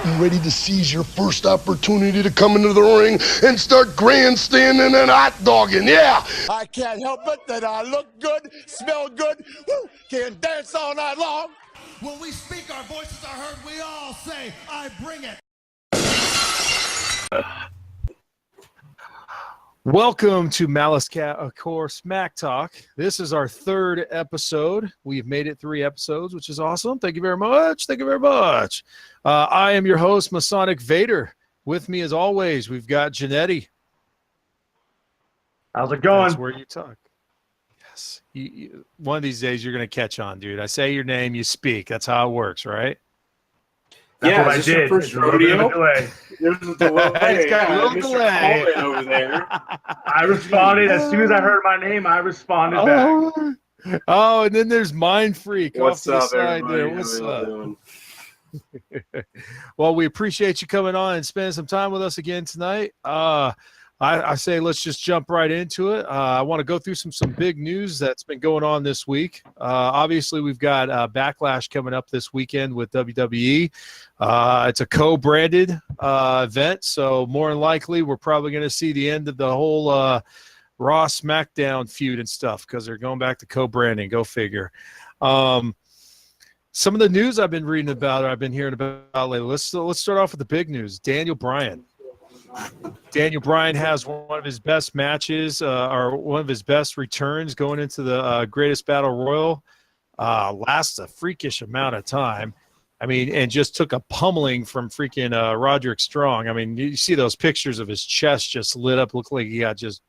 getting ready to seize your first opportunity to come into the ring and start grandstanding and hot dogging. Yeah! I can't help it that I look good, smell good, woo, can dance all night long. When we speak, our voices are heard. We all say, I bring it. Welcome to Malice Core Smack Talk. This is our third episode. We've made it 3 episodes, which is awesome. Thank you very much. Thank you very much. I am your host, Masonic Vader. With me, as always, we've got Janetty. How's it going? That's where you talk. Yes. One of these days, you're going to catch on, dude. I say your name, you speak. That's how it works, right? That's what I did. First rodeo. There's a delay. It's got a little delay over there. I responded as soon as I heard my name. I responded back. Oh, and then there's Mindfreak. What's off up, the side everybody? there. What's up? Doing? Well, we appreciate you coming on and spending some time with us again tonight. I say let's just jump right into it. I want to go through some big news that's been going on this week. Obviously, we've got Backlash coming up this weekend with WWE. It's a co-branded event, so more than likely we're probably going to see the end of the whole Raw Smackdown feud and stuff because they're going back to co-branding. Go figure. Some of the news I've been reading about or I've been hearing about lately. Let's start off with the big news. Daniel Bryan has one of his best matches or one of his best returns going into the Greatest Battle Royal. Lasts a freakish amount of time. I mean, and just took a pummeling from freaking Roderick Strong. I mean, you see those pictures of his chest just lit up, looked like he got just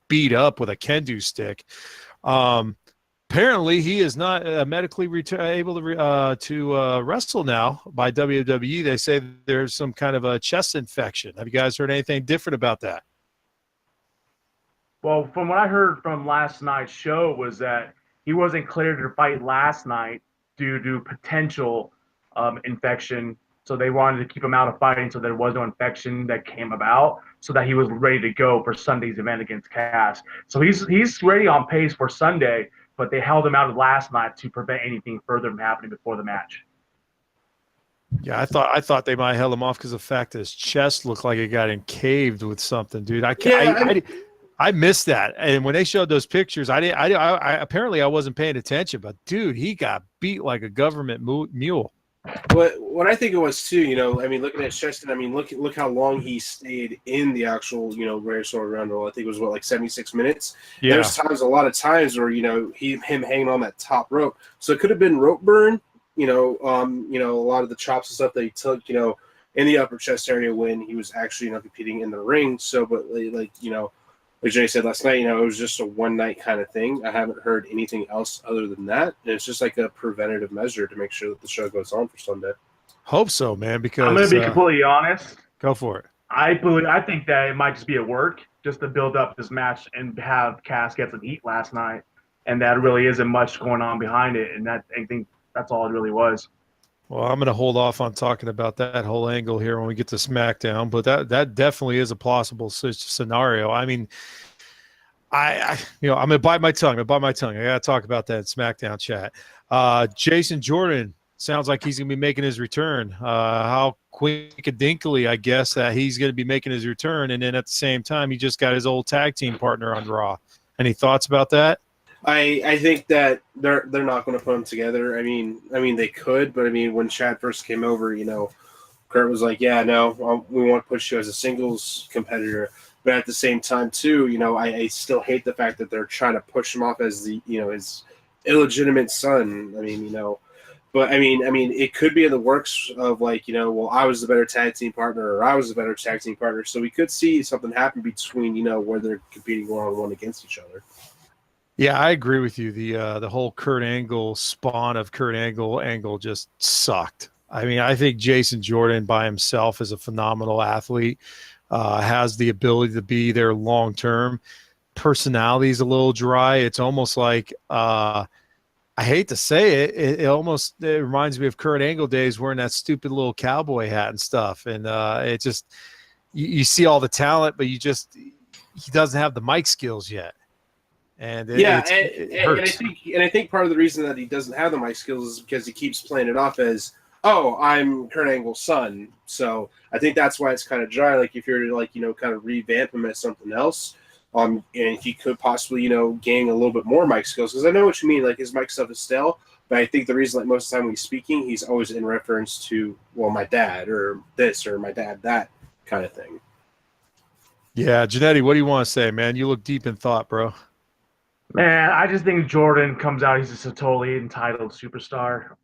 beat up with a kendo stick. Apparently, he is not medically able to wrestle now by WWE. They say there's some kind of a chest infection. Have you guys heard anything different about that? Well, from what I heard from last night's show was that he wasn't cleared to fight last night due to potential infection. So they wanted to keep him out of fighting so there was no infection that came about so that he was ready to go for Sunday's event against Cass. So he's ready on pace for Sunday, but they held him out of last night to prevent anything further from happening before the match. Yeah, I thought they might have held him off because of the fact that his chest looked like it got encaved with something, dude. I missed that, and when they showed those pictures, I apparently I wasn't paying attention, but dude, he got beat like a government mule. What I think it was too, I mean, looking at Cheston, I mean, look how long he stayed in the actual, Greatest Royal Rumble. I think it was like 76 minutes. Yeah. There's a lot of times where him hanging on that top rope. So it could have been rope burn. A lot of the chops and stuff that he took, in the upper chest area when he was actually competing in the ring. So, but like Jay said last night, it was just a one-night kind of thing. I haven't heard anything else other than that. And it's just like a preventative measure to make sure that the show goes on for Sunday. Hope so, man, because I'm going to be completely honest. Go for it. I think that it might just be a work just to build up this match and have Cass get some heat last night. And that really isn't much going on behind it. And I think that's all it really was. Well, I'm going to hold off on talking about that whole angle here when we get to SmackDown, but that definitely is a plausible scenario. I mean, I'm going to bite my tongue. I got to talk about that in SmackDown chat. Jason Jordan sounds like he's going to be making his return. How quinkadinkly, I guess, that he's going to be making his return, and then at the same time, he just got his old tag team partner on Raw. Any thoughts about that? I think that they're not going to put them together. I mean they could, but I mean when Chad first came over, Kurt was like, yeah, no, we want to push you as a singles competitor, but at the same time too, I still hate the fact that they're trying to push him off as the his illegitimate son. But I mean it could be in the works of well, I was the better tag team partner or I was the better tag team partner, so we could see something happen between where they're competing one-on-one against each other. Yeah, I agree with you. The whole Kurt Angle spawn of Kurt Angle just sucked. I mean, I think Jason Jordan by himself is a phenomenal athlete, has the ability to be there long term. Personality is a little dry. It's almost like I hate to say it, it reminds me of Kurt Angle days wearing that stupid little cowboy hat and stuff. And it just you see all the talent, but he doesn't have the mic skills yet. And I think part of the reason that he doesn't have the mic skills is because he keeps playing it off as, oh, I'm Kurt Angle's son. So I think that's why it's kind of dry. Like if you're to like, kind of revamp him as something else, and he could possibly, gain a little bit more mic skills. Because I know what you mean. Like his mic stuff is stale, but I think the reason, like most of the time when he's speaking, he's always in reference to, well, my dad or this or my dad, that kind of thing. Yeah, Janetty, what do you want to say, man? You look deep in thought, bro. Man, I just think Jordan comes out. He's just a totally entitled superstar,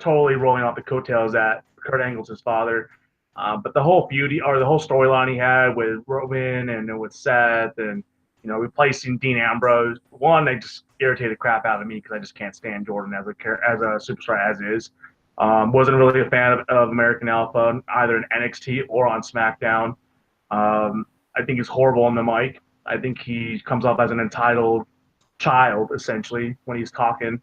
totally rolling off the coattails that Kurt Angle's his father. But the whole beauty or the whole storyline he had with Roman and with Seth and replacing Dean Ambrose, one, they just irritated the crap out of me because I just can't stand Jordan as a superstar as is. Wasn't really a fan of American Alpha either in NXT or on SmackDown. I think he's horrible on the mic. I think he comes off as an entitled child essentially when he's talking.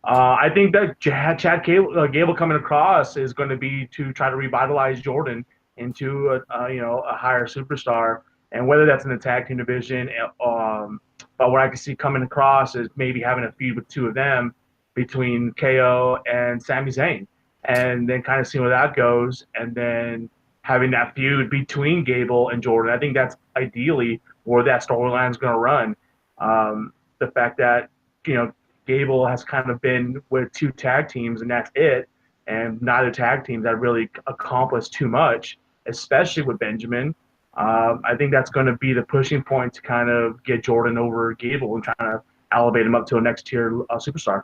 I think that Chad Gable coming across is going to be to try to revitalize Jordan into a higher superstar, and whether that's in the tag team division. But what I can see coming across is maybe having a feud with two of them between KO and Sami Zayn, and then kind of seeing where that goes, and then having that feud between Gable and Jordan. I think that's ideally where that storyline is going to run. The fact that, Gable has kind of been with two tag teams and that's it, and neither tag teams have really accomplished too much, especially with Benjamin. I think that's going to be the pushing point to kind of get Jordan over Gable and trying to elevate him up to a next tier superstar.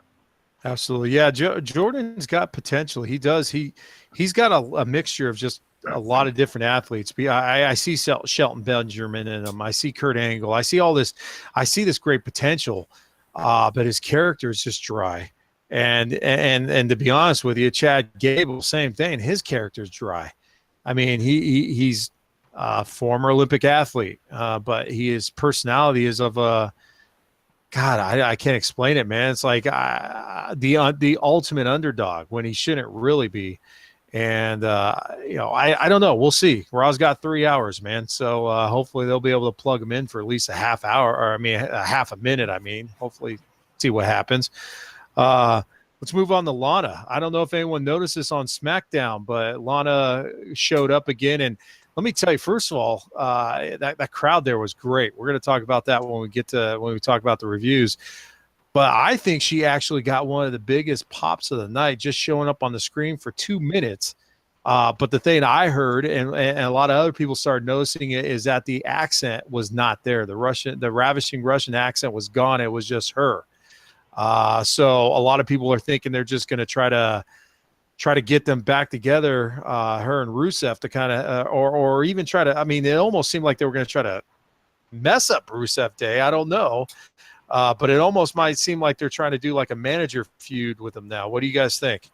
Absolutely. Yeah, Jordan's got potential. He does. He's got a mixture of just a lot of different athletes. I see Shelton Benjamin in him. I see Kurt Angle. I see all this. I see this great potential, but his character is just dry. And to be honest with you, Chad Gable, same thing. His character's dry. I mean, he's a former Olympic athlete, but his personality is of a God. I can't explain it, man. It's like the ultimate underdog when he shouldn't really be. And, I don't know. We'll see. Raw's got 3 hours, man. So hopefully they'll be able to plug him in for at least a half hour, or a half a minute. Hopefully see what happens. Let's move on to Lana. I don't know if anyone noticed this on SmackDown, but Lana showed up again. And let me tell you, first of all, that crowd there was great. We're going to talk about that when we talk about the reviews. But I think she actually got one of the biggest pops of the night, just showing up on the screen for 2 minutes. But the thing I heard, and a lot of other people started noticing it, is that the accent was not there. The ravishing Russian accent was gone. It was just her. So a lot of people are thinking they're just going to try to get them back together, her and Rusev, to kind of, or even try to. I mean, it almost seemed like they were going to try to mess up Rusev Day. I don't know. But it almost might seem like they're trying to do like a manager feud with them now. What do you guys think?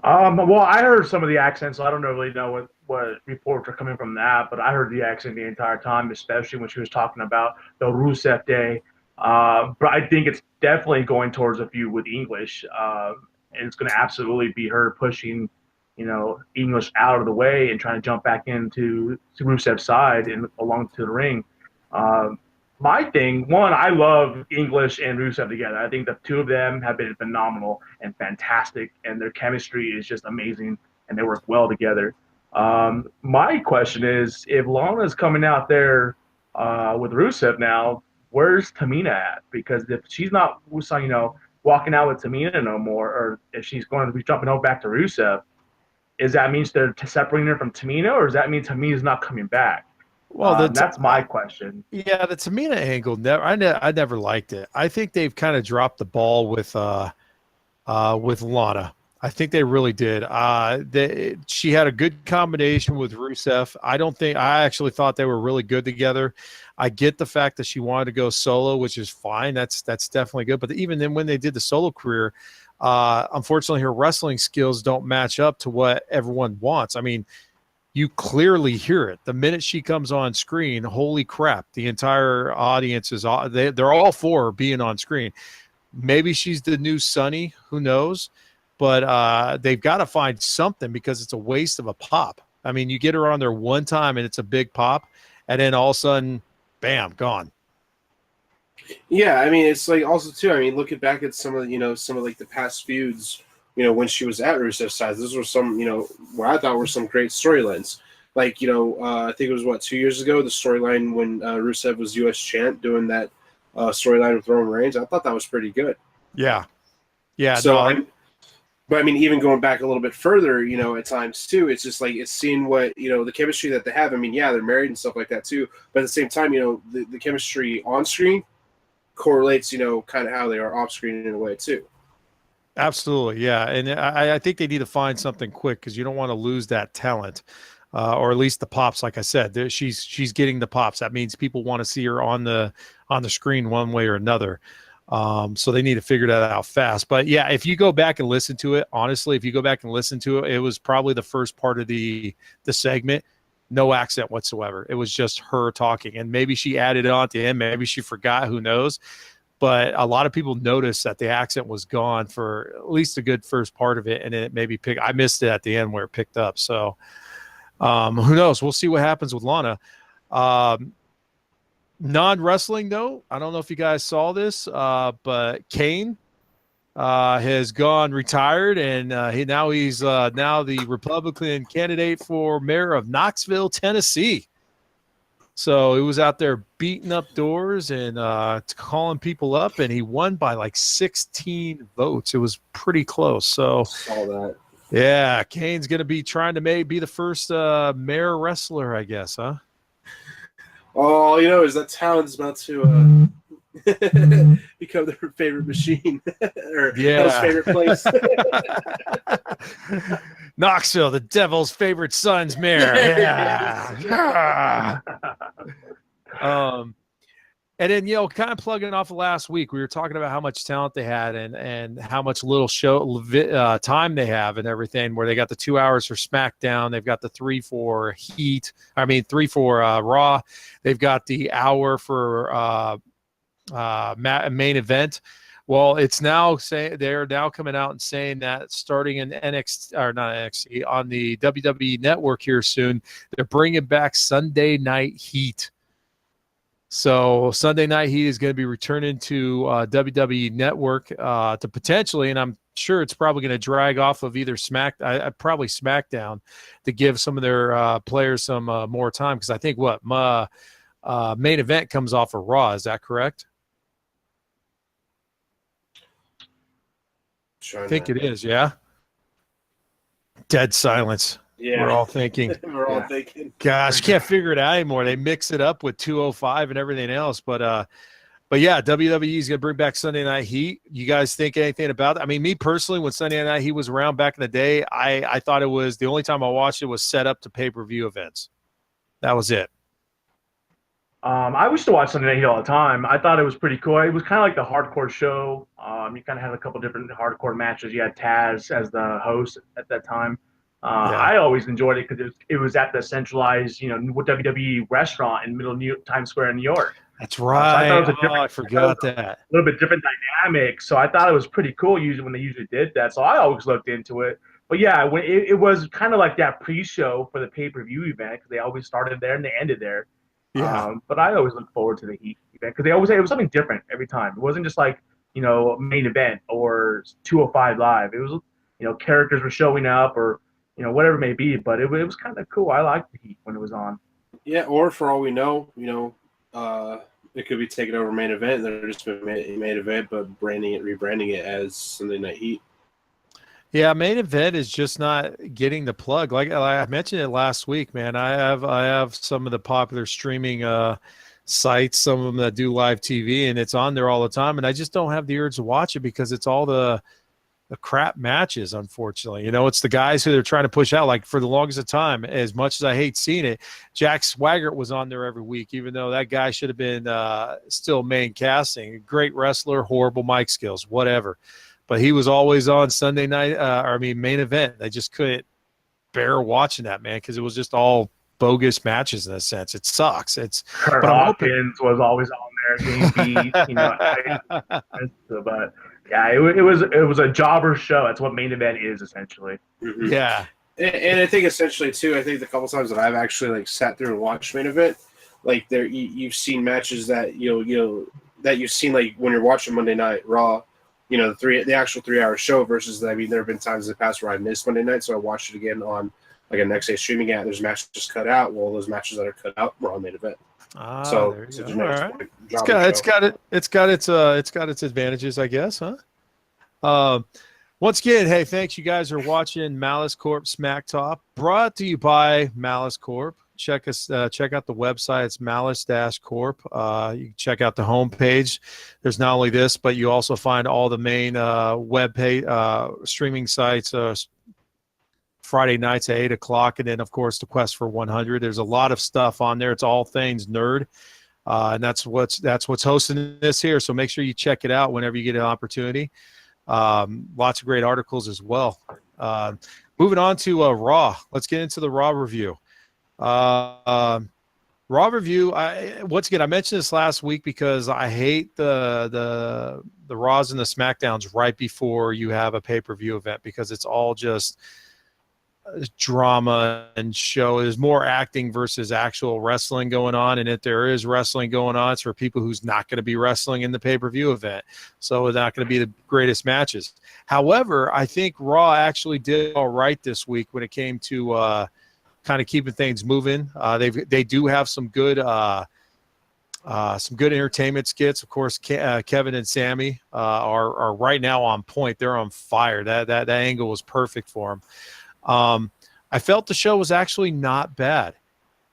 Well, I heard some of the accents, so I don't really know what reports are coming from that, but I heard the accent the entire time, especially when she was talking about the Rusev Day. But I think it's definitely going towards a feud with English, and it's going to absolutely be her pushing, English out of the way and trying to jump back into Rusev's side and along to the ring. My thing, one, I love English and Rusev together. I think the two of them have been phenomenal and fantastic, and their chemistry is just amazing, and they work well together. My question is, if Lana's coming out there with Rusev now, where's Tamina at? Because if she's not, walking out with Tamina no more, or if she's going to be jumping over back to Rusev, does that mean they're separating her from Tamina, or does that mean Tamina's not coming back? Well, that's my question. Yeah, the Tamina angle, I never liked it. I think they've kind of dropped the ball with Lana. I think they really did. She had a good combination with Rusev. I actually thought they were really good together. I get the fact that she wanted to go solo, which is fine. That's definitely good. But even then, when they did the solo career, unfortunately, her wrestling skills don't match up to what everyone wants. I mean, you clearly hear it the minute she comes on screen. Holy crap! The entire audience is they're all for her being on screen. Maybe she's the new Sunny. Who knows? But they've got to find something, because it's a waste of a pop. I mean, you get her on there one time and it's a big pop, and then all of a sudden, bam, gone. Yeah, I mean, it's like also too. I mean, looking back at some of like the past feuds when she was at Rusev's side. Those were some, what I thought were some great storylines. Like, I think it was 2 years ago, the storyline when Rusev was U.S. champ doing that storyline with Roman Reigns. I thought that was pretty good. Yeah. Yeah. So, but I mean, even going back a little bit further, at times too, it's just like it's seeing what the chemistry that they have. I mean, yeah, they're married and stuff like that too. But at the same time, the chemistry on screen correlates, kind of how they are off screen in a way too. Absolutely, yeah, and I think they need to find something quick because you don't want to lose that talent, or at least the pops. Like I said, she's getting the pops. That means people want to see her on the screen one way or another. So they need to figure that out fast. But yeah, if you go back and listen to it, honestly, it was probably the first part of the segment, no accent whatsoever. It was just her talking, and maybe she added it on at the end. Maybe she forgot. Who knows? But a lot of people noticed that the accent was gone for at least a good first part of it, and it maybe I missed it at the end where it picked up. So who knows? We'll see what happens with Lana. Non-wrestling, though, I don't know if you guys saw this, but Kane has gone retired, and he's the Republican candidate for mayor of Knoxville, Tennessee. So he was out there beating up doors and calling people up, and he won by like 16 votes. It was pretty close. So saw that. Yeah, Kane's going to be trying to be the first mayor wrestler, I guess, huh? All you know is that town's about to become their favorite machine or his favorite place. Knoxville, the devil's favorite son's mayor. Yeah. And then, kind of plugging off of last week, we were talking about how much talent they had and how much little show time they have and everything, where they got the 2 hours for Smackdown. They've got the 3 for Raw. They've got the hour for main event. Well, it's now they're now coming out and saying that starting in NXT, or not NXT, on the WWE network here soon, they're bringing back Sunday Night Heat. So Sunday Night Heat is going to be returning to WWE Network to potentially, and I'm sure it's probably going to drag off of either probably Smackdown, to give some of their players some more time, because I think main event comes off of Raw. Is that correct? I think it is. Yeah. Dead silence. Yeah, we're all thinking. Gosh, can't figure it out anymore. They mix it up with 205 and everything else. But yeah, WWE is going to bring back Sunday Night Heat. You guys think anything about that? I mean, me personally, when Sunday Night Heat was around back in the day, I thought it was the only time I watched it was set up to pay-per-view events. That was it. I used to watch Sunday Night Heat all the time. I thought it was pretty cool. It was kind of like the hardcore show. You kind of had a couple different hardcore matches. You had Taz as the host at that time. I always enjoyed it because it was at the centralized, WWE restaurant in Times Square in New York. That's right. So I forgot that. A little bit different dynamic. So I thought it was pretty cool when they usually did that. So I always looked into it. But yeah, when it was kind of like that pre-show for the pay-per-view event, because they always started there and they ended there. Yeah. But I always look forward to the Heat event because they always say it was something different every time. It wasn't just like, main event or 205 Live. It was, characters were showing up or, whatever it may be, but it was kind of cool. I liked the Heat when it was on. Yeah, or for all we know, it could be taken over main event. They're just main event, but rebranding it as Sunday Night Heat. Yeah, main event is just not getting the plug. Like I mentioned it last week, man. I have some of the popular streaming sites, some of them that do live TV, and it's on there all the time. And I just don't have the urge to watch it because it's all the crap matches, unfortunately. It's the guys who they're trying to push out. Like for the longest of time, as much as I hate seeing it, Jack Swagger was on there every week, even though that guy should have been still main casting. Great wrestler, horrible mic skills, whatever. But he was always on Sunday night, main event. I just couldn't bear watching that, man, because it was just all bogus matches in a sense. It sucks. Kurt Hawkins was always on there, but yeah, it was a jobber show. That's what main event is essentially. Mm-hmm. Yeah, and I think essentially too. I think the couple times that I've actually sat through and watched main event, you've seen matches that that you've seen when you're watching Monday Night Raw. the actual 3-hour show versus, I mean, there have been times in the past where I missed Monday night, so I watched it again on like a next day streaming app. There's matches cut out. Well, those matches that are cut out were on main event. So there it's you a go. generic All right. show. It's got its advantages, I guess, huh? Once again, hey, thanks. You guys are watching Malice Corp Smack Talk, brought to you by Malice Corp. Check out the website. It's Malice-Corp. You can check out the homepage. There's not only this, but you also find all the main web page streaming sites. Friday nights at 8 o'clock, and then of course the Quest for 100. There's a lot of stuff on there. It's all things nerd, and that's what's hosting this here. So make sure you check it out whenever you get an opportunity. Lots of great articles as well. Moving on to Raw. Let's get into the Raw review. Raw review. Once again, I mentioned this last week because I hate the Raws and the Smackdowns right before you have a pay-per-view event, because it's all just drama and show. Is more acting versus actual wrestling going on, and if there is wrestling going on, it's for people who's not going to be wrestling in the pay-per-view event, so it's not going to be the greatest matches. However, I think Raw actually did all right this week when it came to kind of keeping things moving. They do have some good entertainment skits. Of course, Kevin and Sammy are right now on point. They're on fire. That angle was perfect for them. I felt the show was actually not bad.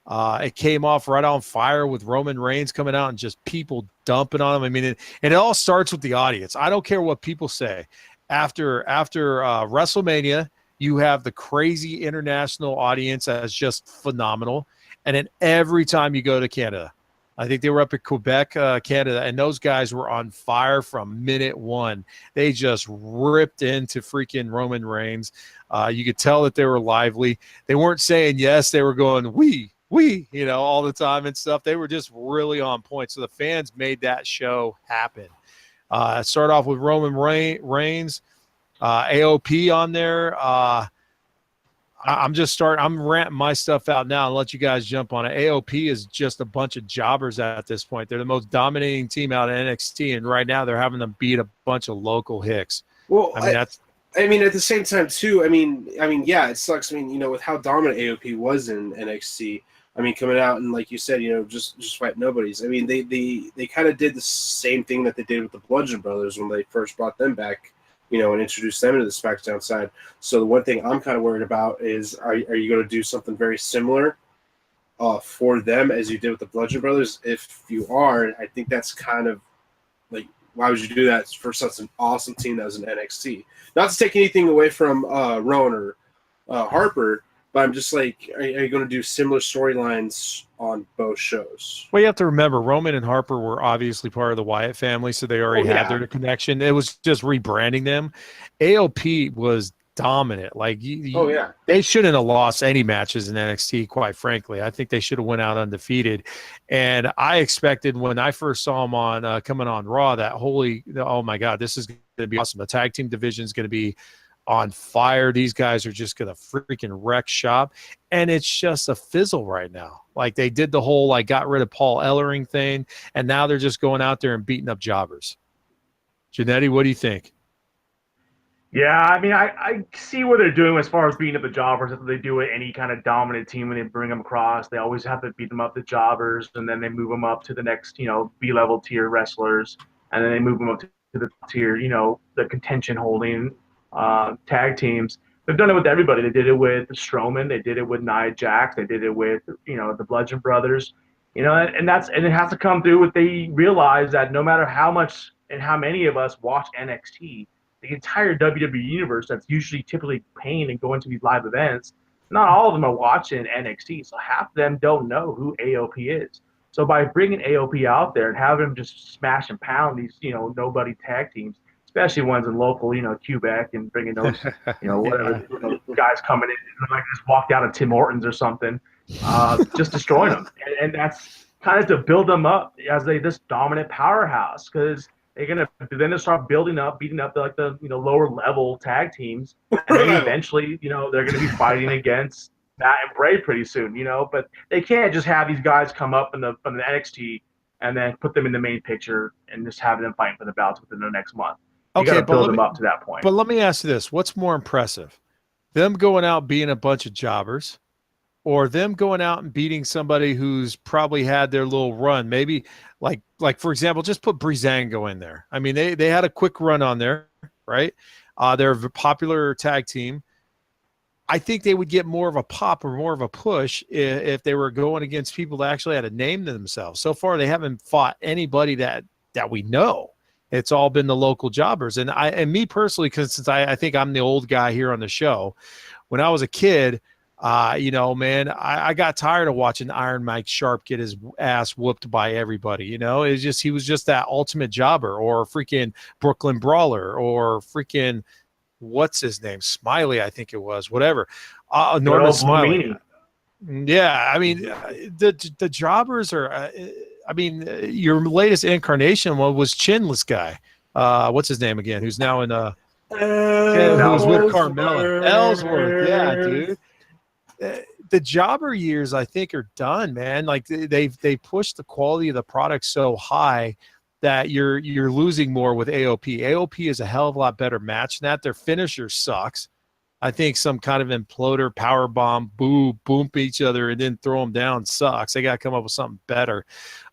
It came off right on fire with Roman Reigns coming out and just people dumping on him. I mean, it all starts with the audience. I don't care what people say. After WrestleMania, you have the crazy international audience that's just phenomenal. And then every time you go to Canada, I think they were up at Quebec, Canada, and those guys were on fire from minute one. They just ripped into freaking Roman Reigns. You could tell that they were lively. They weren't saying yes. They were going, we, all the time and stuff. They were just really on point. So the fans made that show happen. Start off with Roman Reigns, AOP on there. I'm ranting my stuff out now and let you guys jump on it. AOP is just a bunch of jobbers at this point. They're the most dominating team out of NXT, and right now they're having them beat a bunch of local hicks. Well, I mean, at the same time too. I mean, yeah, it sucks. I mean, with how dominant AOP was in NXT. I mean, coming out and like you said, just fight nobodies. I mean, they kind of did the same thing that they did with the Bludgeon Brothers when they first brought them back. And introduce them into the SmackDown side. So the one thing I'm kind of worried about is, are you going to do something very similar for them as you did with the Bludgeon Brothers? If you are, I think that's kind of like, why would you do that for such an awesome team that was in NXT? Not to take anything away from Rowan or Harper, but I'm just like, are you going to do similar storylines on both shows? Well, you have to remember, Roman and Harper were obviously part of the Wyatt family, so they already had their connection. It was just rebranding them. AOP was dominant. Like, they shouldn't have lost any matches in NXT, quite frankly. I think they should have went out undefeated. And I expected when I first saw them on coming on Raw that oh my God, this is going to be awesome. The tag team division is going to be on fire. These guys are just going to freaking wreck shop. And it's just a fizzle right now. Like, they did the whole, got rid of Paul Ellering thing, and now they're just going out there and beating up jobbers. Janetty, what do you think? Yeah, I mean, I see what they're doing as far as beating up the jobbers. That's what they do with any kind of dominant team when they bring them across. They always have to beat them up, the jobbers, and then they move them up to the next, B-level tier wrestlers, and then they move them up to the tier, the contention holding tag teams. They've done it with everybody. They did it with Strowman. They did it with Nia Jax. They did it with, the Bludgeon Brothers. And it has to come through with, they realize that no matter how much and how many of us watch NXT, the entire WWE universe that's usually typically paying and going to these live events, not all of them are watching NXT. So half of them don't know who AOP is. So by bringing AOP out there and having them just smash and pound these, nobody tag teams, especially ones in local, Quebec, and bringing those, whatever guys coming in, like just walked out of Tim Hortons or something, just destroying them. And that's kind of to build them up as this dominant powerhouse, because they're gonna then start beating up the lower level tag teams, and then eventually they're gonna be fighting against Matt and Bray pretty soon, But they can't just have these guys come up from the NXT and then put them in the main picture and just have them fighting for the belts within the next month. You got Okay, to build them up to that point. but let me ask you this: what's more impressive, them going out being a bunch of jobbers, or them going out and beating somebody who's probably had their little run? Maybe like for example, just put Breezango in there. I mean, they had a quick run on there, right? They're a popular tag team. I think they would get more of a pop or more of a push if they were going against people that actually had a name to themselves. So far, they haven't fought anybody that we know. It's all been the local jobbers. And me personally, because since I think I'm the old guy here on the show, when I was a kid, man, I got tired of watching Iron Mike Sharp get his ass whooped by everybody. It's just he was just that ultimate jobber, or freaking Brooklyn Brawler, or freaking what's his name, Smiley, I think it was, whatever. Norman Smiley. Yeah, I mean, the jobbers are. Your latest incarnation was Chinless guy. What's his name again? Who's now in who's with Carmella? Ellsworth. Yeah, dude. The jobber years, I think, are done, man. Like they pushed the quality of the product so high that you're losing more with AOP. AOP is a hell of a lot better match than that. Their finisher sucks. I think some kind of imploder, power bomb, boom each other, and then throw them down sucks. They got to come up with something better.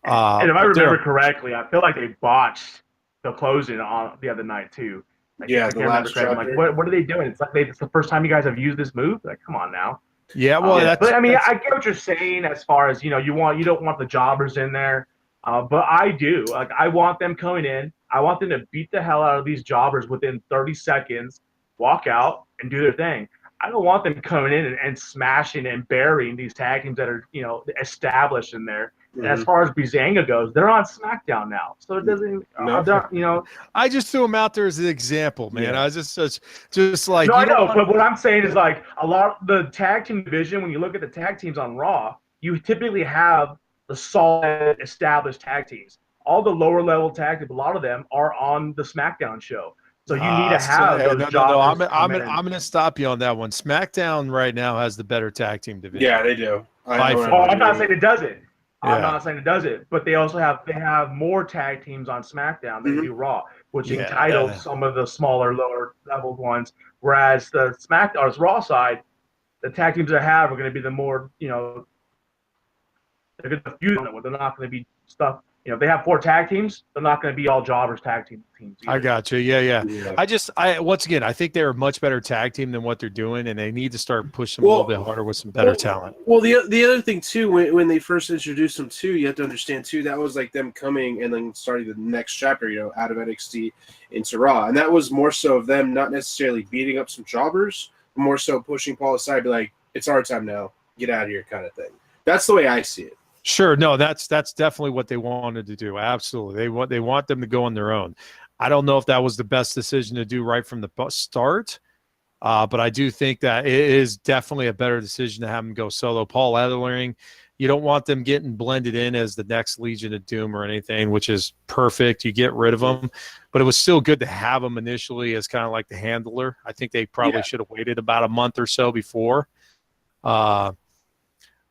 And if I remember correctly, I feel like they botched the closing on the other night too. Like, yeah, the last chapter. Like, what are they doing? It's like it's the first time you guys have used this move. Like, come on now. Yeah, well, but I mean, I get what you're saying as far as you don't want the jobbers in there. But I do. Like, I want them coming in. I want them to beat the hell out of these jobbers within 30 seconds, walk out, and do their thing. I don't want them coming in and smashing and burying these tag teams that are, established in there. Mm-hmm. And as far as Breezango goes, they're on SmackDown now. So it doesn't, I just threw them out there as an example, man. Yeah. I was just like. No, I know. But what I'm saying is, like, a lot of the tag team division, when you look at the tag teams on Raw, you typically have the solid established tag teams. All the lower level tag teams, a lot of them are on the SmackDown show. So you need to have those jobbers. No. I'm going to stop you on that one. SmackDown right now has the better tag team division. Yeah, they do. I'm not saying it doesn't. I'm not saying it doesn't, but they have more tag teams on SmackDown than do Raw, which entitles some of the smaller, lower level ones. Whereas the SmackDown's Raw side, the tag teams they have are going to be the more, they're going to fuse them. They're not going to be stuff. If they have 4 tag teams, they're not going to be all jobbers tag teams. Either. I got you. Yeah. Once again, I think they're a much better tag team than what they're doing, and they need to start pushing them a little bit harder with some better talent. Well, the other thing too, when they first introduced them too, you have to understand too, that was like them coming and then starting the next chapter, out of NXT into Raw, and that was more so of them not necessarily beating up some jobbers, but more so pushing Paul aside, be like, it's our time now, get out of here, kind of thing. That's the way I see it. Sure. No, that's definitely what they wanted to do. Absolutely. They want them to go on their own. I don't know if that was the best decision to do right from the start, but I do think that it is definitely a better decision to have them go solo. Paul Ellering, you don't want them getting blended in as the next Legion of Doom or anything, which is perfect. You get rid of them, but it was still good to have them initially as kind of like the handler. I think they probably should have waited about a month or so before.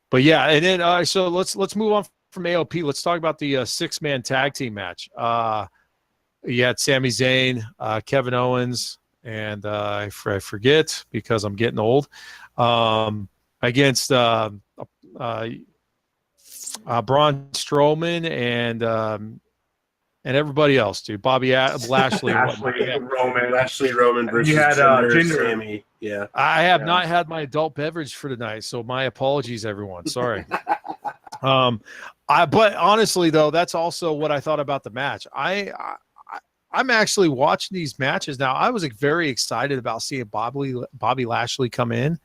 But yeah, and then so let's move on from AOP. Let's talk about the 6-man tag team match. You had Sami Zayn, Kevin Owens, and I forget because I'm getting old, against Braun Strowman and everybody else, dude. Bobby Lashley. Lashley Roman versus you had Sammy. Yeah. I have not had my adult beverage for tonight, so my apologies, everyone. Sorry. But honestly, though, that's also what I thought about the match. I'm actually watching these matches now. I was very excited about seeing Bobby Lashley come in,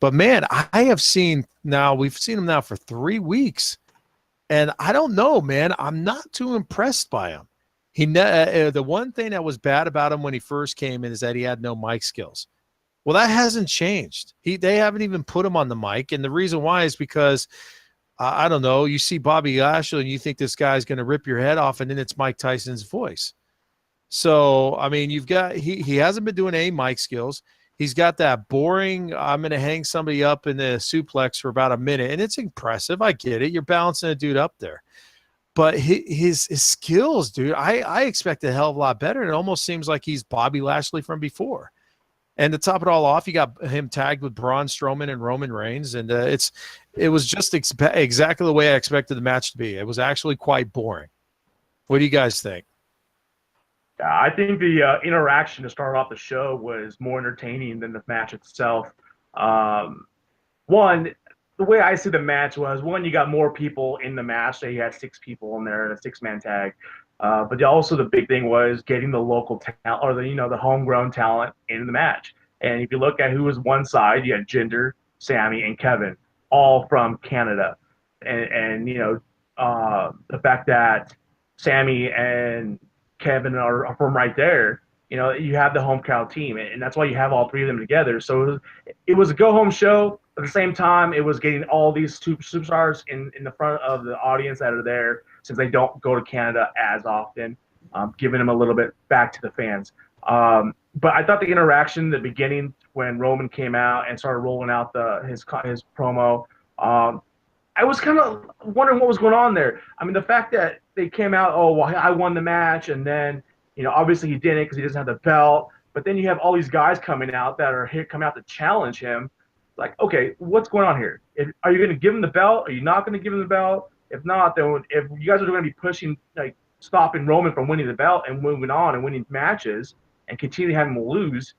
but man, we've seen him now for 3 weeks. And I don't know, man. I'm not too impressed by him. The one thing that was bad about him when he first came in is that he had no mic skills. Well, that hasn't changed. They haven't even put him on the mic, and the reason why is because I don't know. You see Bobby Lashley, and you think this guy's going to rip your head off, and then it's Mike Tyson's voice. So I mean, he hasn't been doing any mic skills. He's got that boring, I'm going to hang somebody up in the suplex for about a minute, and it's impressive. I get it. You're balancing a dude up there. but his skills, dude, I expect a hell of a lot better. And it almost seems like he's Bobby Lashley from before. And to top it all off, you got him tagged with Braun Strowman and Roman Reigns, and it was just exactly the way I expected the match to be. It was actually quite boring. What do you guys think? Yeah, I think the interaction to start off the show was more entertaining than the match itself. One, the way I see the match was, one, you got more people in the match. So you had 6 people in there in a 6-man tag. But also the big thing was getting the local talent, or the homegrown talent in the match. And if you look at who was one side, you had Jinder, Sammy, and Kevin, all from Canada. And the fact that Sammy and Kevin are from right there, you have the home crowd team, and that's why you have all 3 of them together. So it was a go-home show. At the same time, it was getting all these superstars in the front of the audience that are there, since they don't go to Canada as often, giving them a little bit back to the fans. But I thought the interaction, the beginning, when Roman came out and started rolling out his promo, I was kind of wondering what was going on there. I mean, the fact that they came out, oh, well, I won the match, and then, obviously he didn't because he doesn't have the belt. But then you have all these guys coming out that are here, coming out to challenge him. Like, okay, what's going on here? Are you going to give him the belt? Are you not going to give him the belt? If not, then if you guys are going to be pushing, like, stopping Roman from winning the belt and moving on and winning matches and continue having him lose,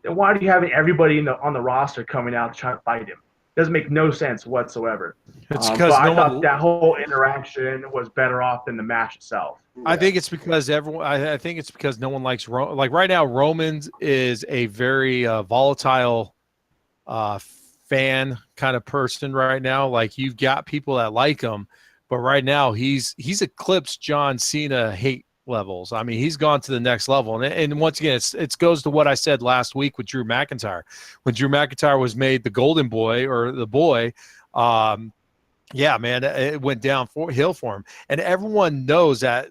then why are you having everybody on the roster coming out to try to fight him? Doesn't make no sense whatsoever. It's But because I thought that whole interaction was better off than the match itself. I think it's because I think it's because no one likes Roman. Like right now, Roman is a very volatile fan kind of person right now. Like, you've got people that like him, but right now he's eclipsed John Cena hate levels. I mean, he's gone to the next level. And once again, it goes to what I said last week with Drew McIntyre. When Drew McIntyre was made the golden boy, or the boy, yeah, man, it went downhill for him. And everyone knows that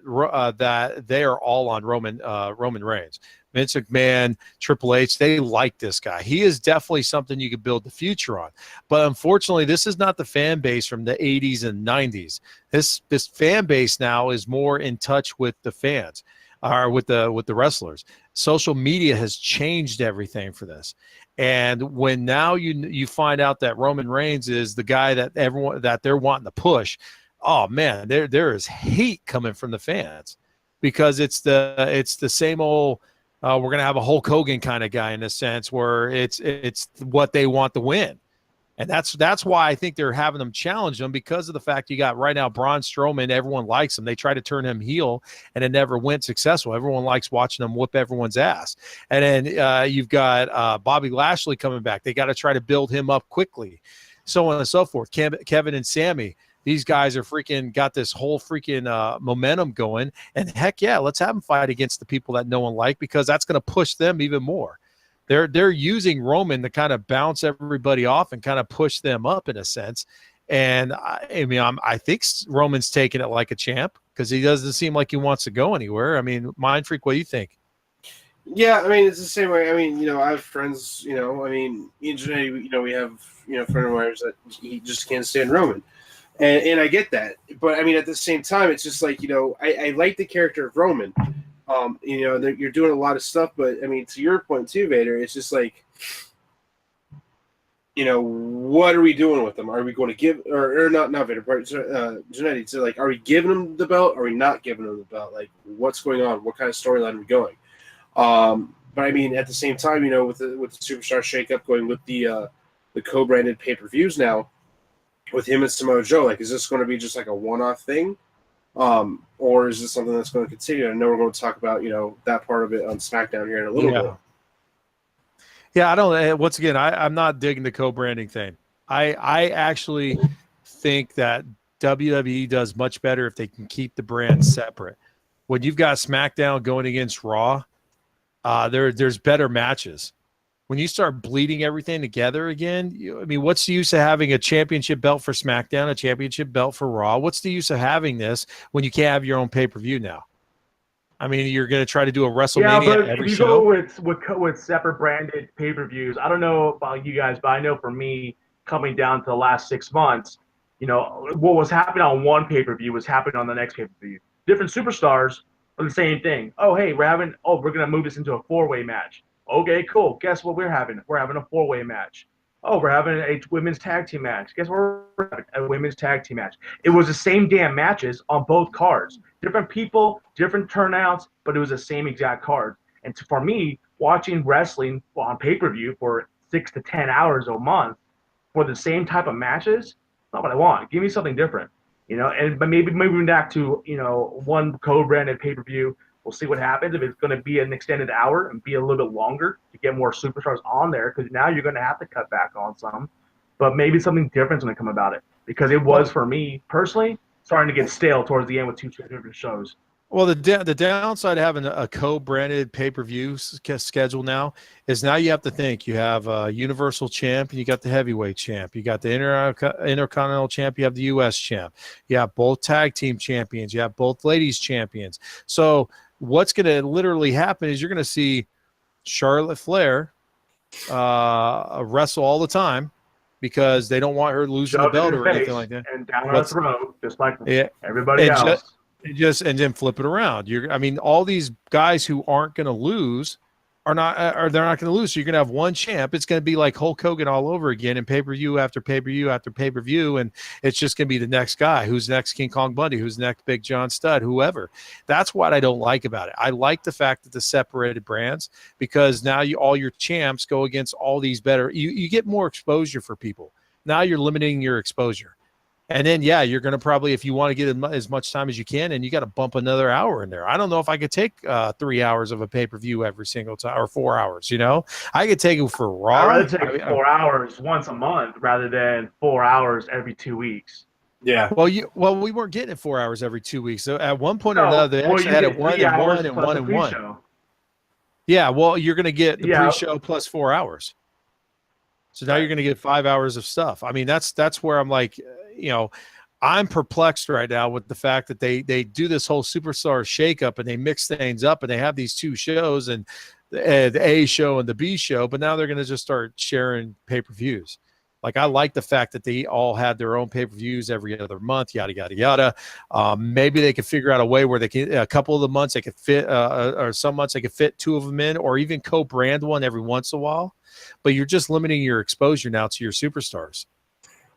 they are all on Roman Reigns. Vince McMahon, Triple H, they like this guy. He is definitely something you could build the future on. But unfortunately, this is not the fan base from the 80s and 90s. This fan base now is more in touch with the fans, or with the wrestlers. Social media has changed everything for this. And when now you find out that Roman Reigns is the guy that they're wanting to push, oh man, there is hate coming from the fans, because it's the same old we're going to have a Hulk Hogan kind of guy, in a sense, where it's what they want to win. And that's why I think they're having them challenge them, because of the fact you got right now Braun Strowman. Everyone likes him. They try to turn him heel, and it never went successful. Everyone likes watching him whoop everyone's ass. And then you've got Bobby Lashley coming back. They got to try to build him up quickly, so on and so forth. Kevin and Sammy. These guys are freaking got this whole freaking momentum going. And heck yeah, let's have them fight against the people that no one likes, because that's going to push them even more. They're using Roman to kind of bounce everybody off and kind of push them up, in a sense. And I think Roman's taking it like a champ, because he doesn't seem like he wants to go anywhere. I mean, Mindfreak, what do you think? Yeah, I mean, it's the same way. I mean, I have friends, I mean, in Janetty, we have, friend of ours that he just can't stand Roman. And I get that. But, I mean, at the same time, it's just like, I like the character of Roman. You're doing a lot of stuff, but, I mean, to your point too, Vader, it's just like, what are we doing with them? Are we going to give, or not Vader, Janetty, so like, are we giving them the belt? Or are we not giving them the belt? Like, what's going on? What kind of storyline are we going? But I mean, at the same time, with the Superstar shakeup going with the co-branded pay-per-views now, with him and Samoa Joe, like, is this going to be just like a one-off thing? Or is this something that's going to continue? I know we're going to talk about, that part of it on Smackdown here in a little bit. Yeah, I don't. Once again, I'm not digging the co-branding thing. I actually think that WWE does much better if they can keep the brands separate. When you've got SmackDown going against Raw, there's better matches. When you start bleeding everything together again, what's the use of having a championship belt for SmackDown, a championship belt for Raw? What's the use of having this when you can't have your own pay-per-view now? I mean, you're going to try to do a WrestleMania every show? Yeah, but if you go with separate branded pay-per-views, I don't know about you guys, but I know for me, coming down to the last 6 months, what was happening on one pay-per-view was happening on the next pay-per-view. Different superstars are the same thing. Oh, hey, we're going to move this into a four-way match. Okay, cool. Guess what we're having? We're having a four-way match. Oh, we're having a women's tag team match. Guess what we're having? A women's tag team match. It was the same damn matches on both cards. Different people, different turnouts, but it was the same exact card. And for me, watching wrestling on pay-per-view for 6 to 10 hours a month for the same type of matches, not what I want. Give me something different, but maybe moving back to, one co-branded pay-per-view. We'll see what happens if it's going to be an extended hour and be a little bit longer to get more superstars on there, because now you're going to have to cut back on some. But maybe something different's going to come about it, because it was, for me personally, starting to get stale towards the end with two different shows. Well, the downside of having a co-branded pay-per-view schedule now is now you have to think. You have a Universal Champ, and you got the Heavyweight Champ. You got the Intercontinental Champ. You have the U.S. Champ. You have both Tag Team Champions. You have both Ladies Champions. So what's going to literally happen is you're going to see Charlotte Flair wrestle all the time because they don't want her losing the belt or anything like that. And down her throat, just like everybody else. And then flip it around. All these guys who aren't going to lose they're not going to lose. So you're going to have one champ. It's going to be like Hulk Hogan all over again in pay-per-view after pay-per-view after pay-per-view. And it's just going to be the next guy. Who's next King Kong Bundy? Who's next Big John Studd? Whoever. That's what I don't like about it. I like the fact that the separated brands, because now all your champs go against all these better. You get more exposure for people. Now you're limiting your exposure. And then, you're going to probably, if you want to get as much time as you can, and you got to bump another hour in there. I don't know if I could take 3 hours of a pay-per-view every single time, or 4 hours, I could take it for Raw. I'd rather take 4 hours once a month rather than 4 hours every 2 weeks. Yeah. Well, we weren't getting it 4 hours every 2 weeks. So at one point or another, they actually had it 1 and 1 and 1 and 1. Yeah, well, you're going to get the pre-show plus 4 hours. So now you're going to get 5 hours of stuff. That's where I'm like, I'm perplexed right now with the fact that they do this whole superstar shakeup and they mix things up and they have these two shows and the A show and the B show, but now they're going to just start sharing pay-per-views. Like, I like the fact that they all had their own pay-per-views every other month, yada, yada, yada. Maybe they could figure out a way where they can, a couple of the months they could fit, or some months they could fit two of them in, or even co-brand one every once in a while. But you're just limiting your exposure now to your superstars.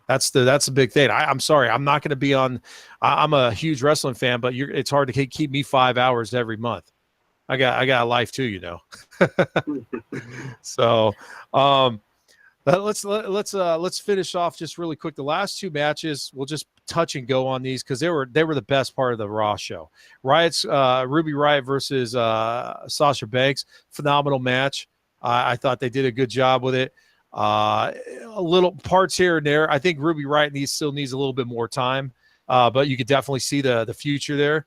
That's the big thing. I'm sorry, I'm not going to be on. I'm a huge wrestling fan, but it's hard to keep me 5 hours every month. I got a life too, So, let's finish off just really quick. The last two matches, we'll just touch and go on these because they were the best part of the Raw show. Ruby Riott versus Sasha Banks, phenomenal match. I thought they did a good job with it. A little parts here and there. I think Ruby Riott still needs a little bit more time, but you could definitely see the future there.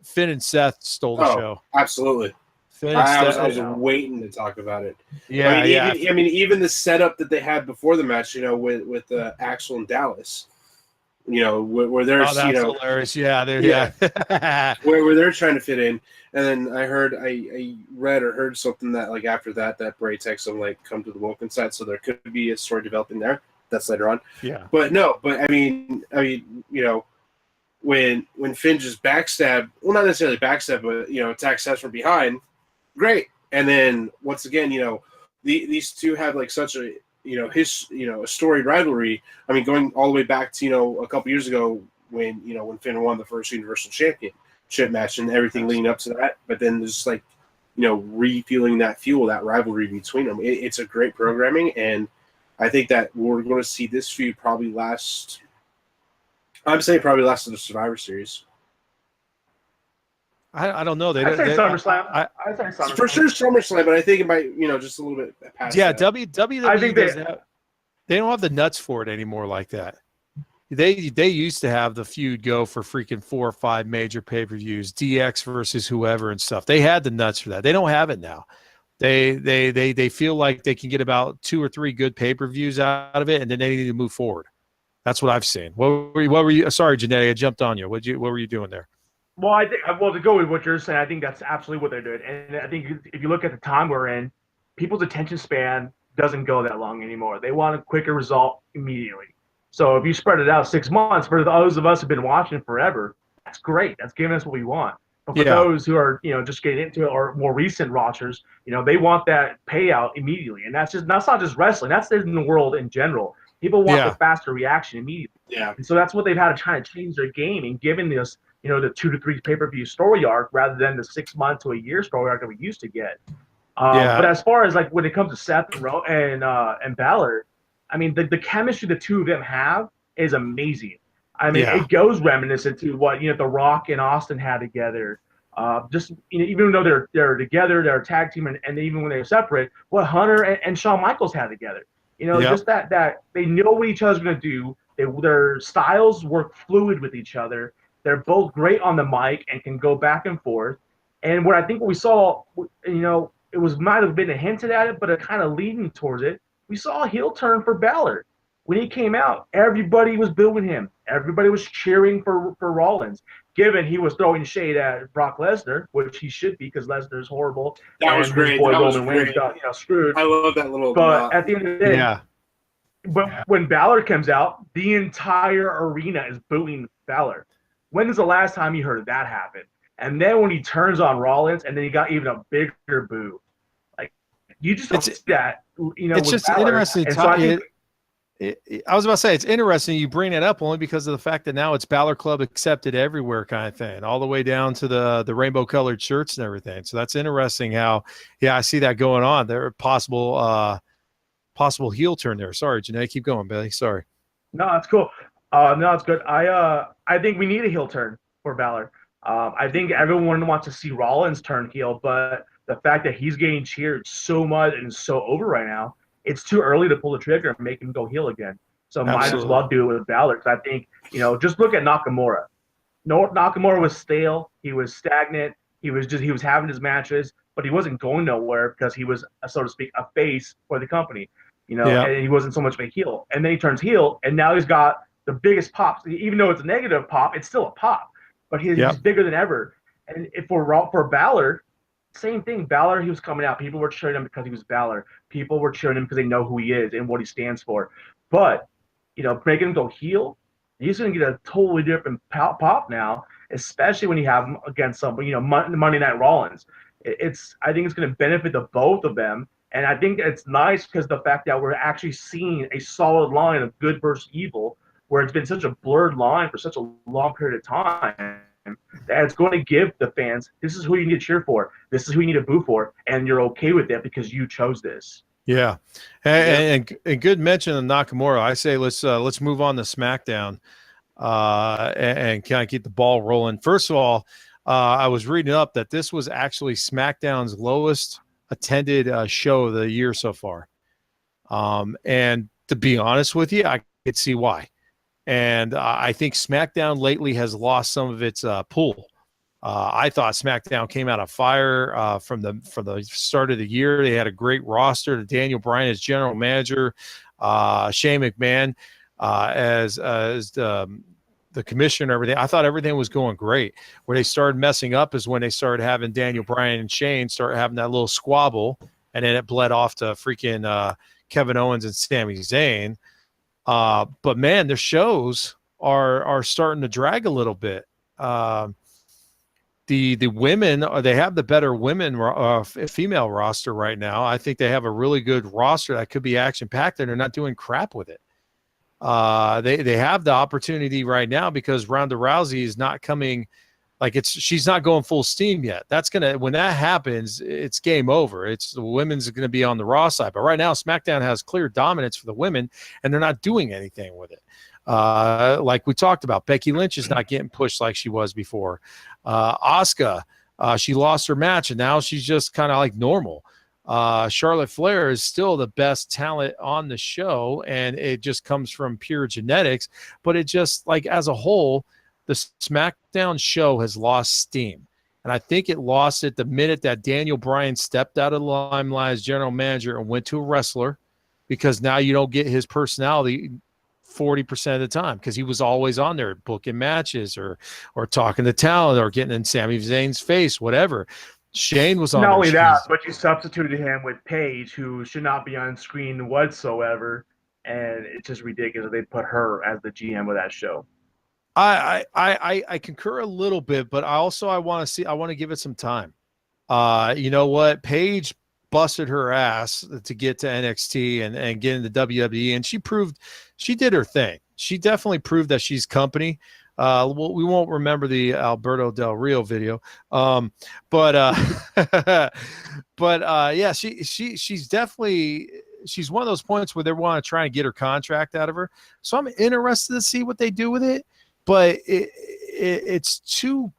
Finn and Seth stole the show. Absolutely. I was waiting to talk about it. Yeah, even the setup that they had before the match, with Axel and Dallas, where they're, hilarious. Yeah, where they're trying to fit in. And then I read or heard something that, like, after that Bray texted them, like, come to the Woken side, so there could be a story developing there. That's later on. Yeah. But when Finn just backstab, well, not necessarily backstab, but attack Seth from behind, great. And then once again, these two have like such a a storied rivalry. I mean, going all the way back to a couple years ago when Finn won the first Universal Championship match and everything leading up to that, but then just like refueling that fuel, that rivalry between them. It's a great programming, and I think that we're going to see this feud probably last. I'm saying probably last to the Survivor Series. I don't know. I'd say SummerSlam. I'd say SummerSlam. For sure SummerSlam, but I think it might, just a little bit past that. WWE I think they don't have the nuts for it anymore like that. They used to have the feud go for freaking 4 or 5 major pay-per-views, DX versus whoever and stuff. They had the nuts for that. They don't have it now. They feel like they can get about 2 or 3 good pay-per-views out of it, and then they need to move forward. That's what I've seen. What were you? Sorry, Janetty, I jumped on you. What were you doing there? Well, to go with what you're saying, I think that's absolutely what they're doing. And I think if you look at the time we're in, people's attention span doesn't go that long anymore. They want a quicker result immediately. So if you spread it out 6 months, for those of us who've been watching forever, that's great. That's giving us what we want. But for those who are, just getting into it or more recent watchers, they want that payout immediately. And that's not just wrestling. That's in the world in general. People want the faster reaction immediately. Yeah. And so that's what they've had to try to change their game and giving this, the 2 to 3 pay-per-view story arc rather than the 6 month to a year story arc that we used to get. But as far as like when it comes to Seth and Balor, I mean, the chemistry the two of them have is amazing. I mean, it goes reminiscent to what The Rock and Austin had together. Even though they're together, they're a tag team, and even when they're separate, what Hunter and Shawn Michaels had together. Just that they know what each other's going to do. Their styles work fluid with each other. They're both great on the mic and can go back and forth. And what I think we saw, it might have been a hinted at it, but it kind of leading towards it. We saw a heel turn for Balor. When he came out, everybody was booing him. Everybody was cheering for Rollins, given he was throwing shade at Brock Lesnar, which he should be because Lesnar's horrible. That was great. That was great. Got, screwed. I love that little. But at the end of the day, when Balor comes out, the entire arena is booing Balor. When is the last time you heard that happen? And then when he turns on Rollins, and then he got even a bigger boo. Like you just don't see that. It's just Balor. interesting. I was about to say it's interesting you bring it up only because of the fact that now it's Balor Club accepted everywhere kind of thing, all the way down to the rainbow colored shirts and everything. So that's interesting how I see that going on. There are possible heel turn there. Sorry, Janetty, keep going, Billy. Sorry. No, that's cool. No, it's good. I think we need a heel turn for Balor. I think everyone wants to see Rollins turn heel, but the fact that he's getting cheered so much and so over right now, it's too early to pull the trigger and make him go heel again. So might as well do it with Balor. Because I think, just look at Nakamura. Nakamura was stale. He was stagnant. He was having his matches, but he wasn't going nowhere because he was, so to speak, a face for the company. And he wasn't so much of a heel. And then he turns heel, and now he's got the biggest pops. Even though it's a negative pop, it's still a pop. But he's bigger than ever. And for Balor, same thing. Balor, he was coming out. People were cheering him because he was Balor. People were cheering him because they know who he is and what he stands for. But, making him go heel, he's going to get a totally different pop now, especially when you have him against somebody, Monday Night Rollins. I think it's going to benefit the both of them. And I think it's nice because the fact that we're actually seeing a solid line of good versus evil, where it's been such a blurred line for such a long period of time, that it's going to give the fans, this is who you need to cheer for, this is who you need to boo for, and you're okay with it because you chose this. Yeah, and good mention of Nakamura. I say let's move on to SmackDown and kind of keep the ball rolling. First of all, I was reading up that this was actually SmackDown's lowest attended show of the year so far. And to be honest with you, I could see why. And I think SmackDown lately has lost some of its pull. I thought SmackDown came out of fire from the start of the year. They had a great roster. Daniel Bryan as general manager, Shane McMahon as the commissioner and everything. I thought everything was going great. Where they started messing up is when they started having Daniel Bryan and Shane start having that little squabble, and then it bled off to freaking Kevin Owens and Sami Zayn. But man, their shows are starting to drag a little bit. The women, they have the better female roster right now. I think they have a really good roster that could be action packed, and they're not doing crap with it. They have the opportunity right now because Ronda Rousey is not coming, she's not going full steam yet. When that happens, it's game over. The women's going to be on the Raw side. But right now, SmackDown has clear dominance for the women, and they're not doing anything with it. Like we talked about, Becky Lynch is not getting pushed like she was before. Asuka, she lost her match, and now she's just kind of like normal. Charlotte Flair is still the best talent on the show, and it just comes from pure genetics. But it just, as a whole, the SmackDown show has lost steam. And I think it lost it the minute that Daniel Bryan stepped out of the limelight as general manager and went to a wrestler, because now you don't get his personality 40% of the time, because he was always on there booking matches or talking to talent or getting in Sami Zayn's face, whatever. Shane was on. Not only that, but you substituted him with Paige, who should not be on screen whatsoever. and it's just ridiculous that they put her as the GM of that show. I concur a little bit, but I want to give it some time. You know what? Paige busted her ass to get to NXT and get into WWE, and she did her thing. She definitely proved that she's company. We won't remember the Alberto Del Rio video, but yeah, she's definitely. She's one of those points where they want to try and get her contract out of her. So I'm interested to see what they do with it. But it's too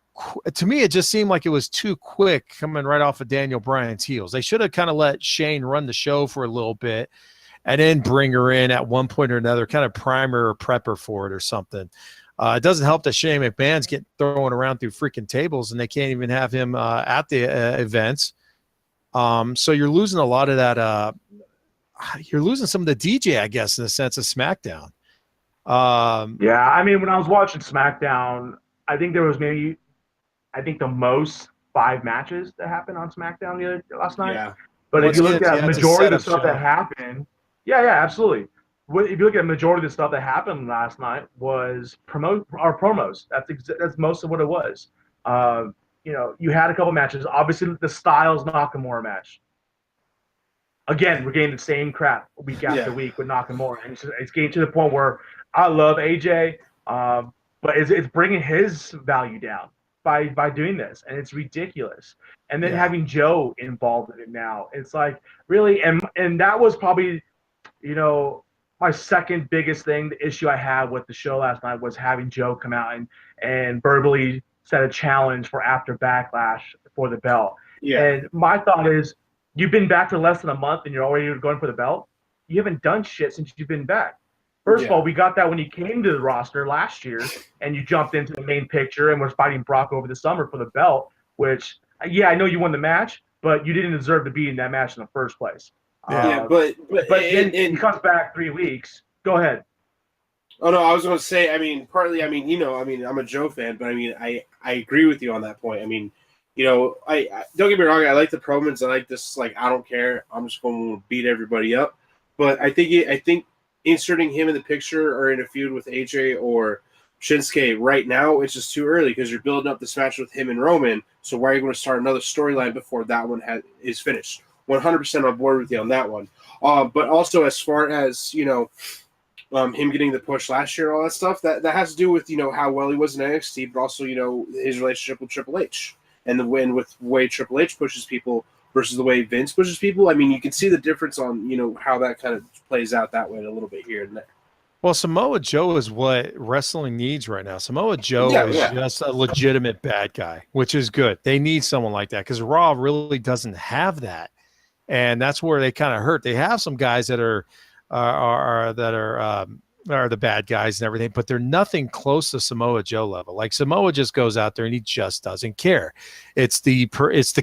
to me. It just seemed like it was too quick coming right off of Daniel Bryan's heels. They should have kind of let Shane run the show for a little bit, and then bring her in at one point or another, kind of primer or prep her for it or something. It doesn't help that Shane McMahon's getting thrown around through freaking tables, and they can't even have him at the events. So you're losing a lot of that. You're losing some of the DJ, I guess, in the sense of SmackDown. Yeah, I mean, when I was watching SmackDown, I think there was the most 5 matches that happened on SmackDown last night. Yeah. But if you look at majority of the stuff that happened, yeah, absolutely. If you look at majority of the stuff that happened last night was promos. That's most of what it was. You had a couple matches. Obviously, the Styles Nakamura match. Again, we're getting the same crap week after week with Nakamura, and it's getting to the point where I love AJ, but it's bringing his value down by doing this, and it's ridiculous. And then having Joe involved in it now, it's like really, and that was probably, my second biggest thing. The issue I had with the show last night was having Joe come out and verbally set a challenge for after Backlash for the belt. Yeah. And my thought is, you've been back for less than a month and you're already going for the belt? You haven't done shit since you've been back. First of all, we got that when you came to the roster last year and you jumped into the main picture and was fighting Brock over the summer for the belt, which, I know you won the match, but you didn't deserve to be in that match in the first place. But then he comes back 3 weeks. Go ahead. Oh, no, I was going to say, partly, I'm a Joe fan, but I agree with you on that point. I don't get me wrong. I like the promos. I like this. Like, I don't care. I'm just going to beat everybody up. But I think inserting him in the picture or in a feud with AJ or Shinsuke right now, it's just too early because you're building up this match with him and Roman. So why are you going to start another storyline before that one is finished? 100% on board with you on that one. But also as far as him getting the push last year, all that stuff that has to do with how well he was in NXT, but also his relationship with Triple H. And the way Triple H pushes people versus the way Vince pushes people. You can see the difference on, how that kind of plays out that way a little bit here and there. Well, Samoa Joe is what wrestling needs right now. Samoa Joe is just a legitimate bad guy, which is good. They need someone like that because Raw really doesn't have that. And that's where they kind of hurt. They have some guys that are the bad guys and everything, but they're nothing close to Samoa Joe level. Like Samoa just goes out there and he just doesn't care. It's the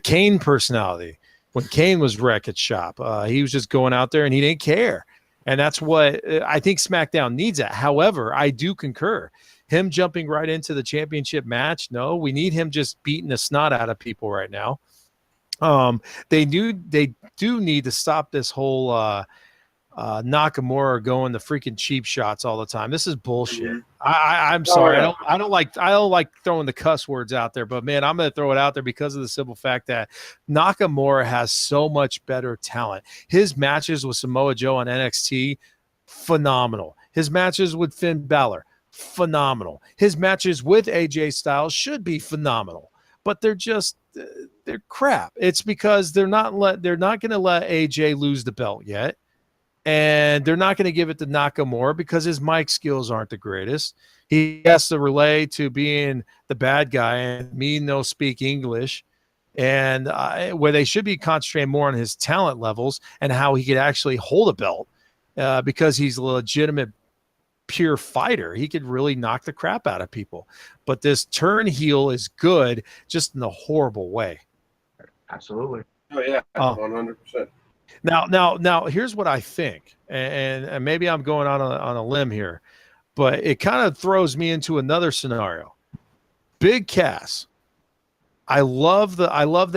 Kane personality. When Kane was Wreck-It Shop, he was just going out there and he didn't care. And that's what I think SmackDown needs. That. However, I do concur. Him jumping right into the championship match. No, we need him just beating the snot out of people right now. They do need to stop this whole Nakamura going the freaking cheap shots all the time. This is bullshit. Mm-hmm. I'm sorry. I don't like throwing the cuss words out there, but man, I'm going to throw it out there because of the simple fact that Nakamura has so much better talent. His matches with Samoa Joe on NXT, phenomenal. His matches with Finn Balor, phenomenal. His matches with AJ Styles should be phenomenal, but they're crap. It's because they're not going to let AJ lose the belt yet. And they're not going to give it to Nakamura because his mic skills aren't the greatest. He has to relay to being the bad guy and me no speak English. And where they should be concentrating more on his talent levels and how he could actually hold a belt because he's a legitimate, pure fighter. He could really knock the crap out of people. But this turn heel is good, just in a horrible way. Absolutely. Oh, yeah, 100%. Now, here's what I think, and maybe I'm going on a limb here, but it kind of throws me into another scenario. Big Cass, I love the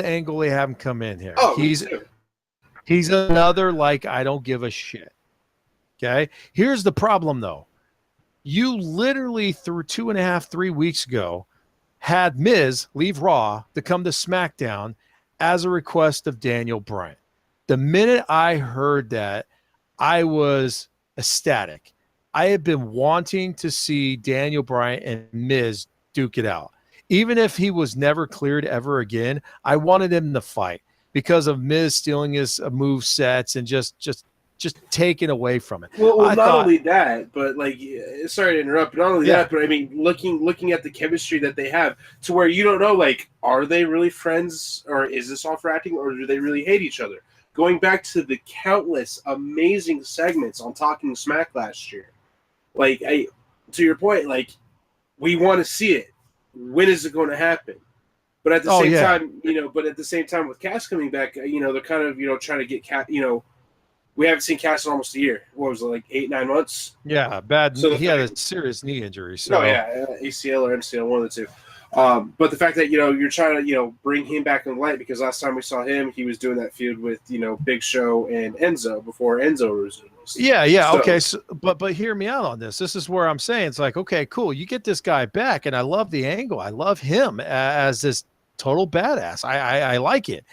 angle they have him come in here. Oh, he's another I don't give a shit. Okay. Here's the problem, though. You literally, through 2.5, 3 weeks ago, had Miz leave Raw to come to SmackDown as a request of Daniel Bryan. The minute I heard that, I was ecstatic. I had been wanting to see Daniel Bryan and Miz duke it out. Even if he was never cleared ever again, I wanted him to fight because of Miz stealing his move sets and just taken away from it. Well, not only that, but like, sorry to interrupt, but not only that, but I mean, looking at the chemistry that they have, to where you don't know, like, are they really friends, or is this all for acting, or do they really hate each other? Going back to the countless amazing segments on Talking Smack last year, like, to your point, like, we want to see it. When is it going to happen? But at the same time, but at the same time with Cass coming back, they're kind of, trying to get Cass, we haven't seen Cass in almost a year. What was it, like 8-9 months? Yeah, bad. So he had a serious knee injury. So. Oh, yeah, ACL or MCL, one of the two. But the fact that, you're trying to, bring him back in the light, because last time we saw him, he was doing that feud with, Big Show and Enzo before Enzo was released. Yeah. So, okay. So, but hear me out on this. This is where I'm saying it's like, okay, cool. You get this guy back, and I love the angle. I love him as this total badass. I like it.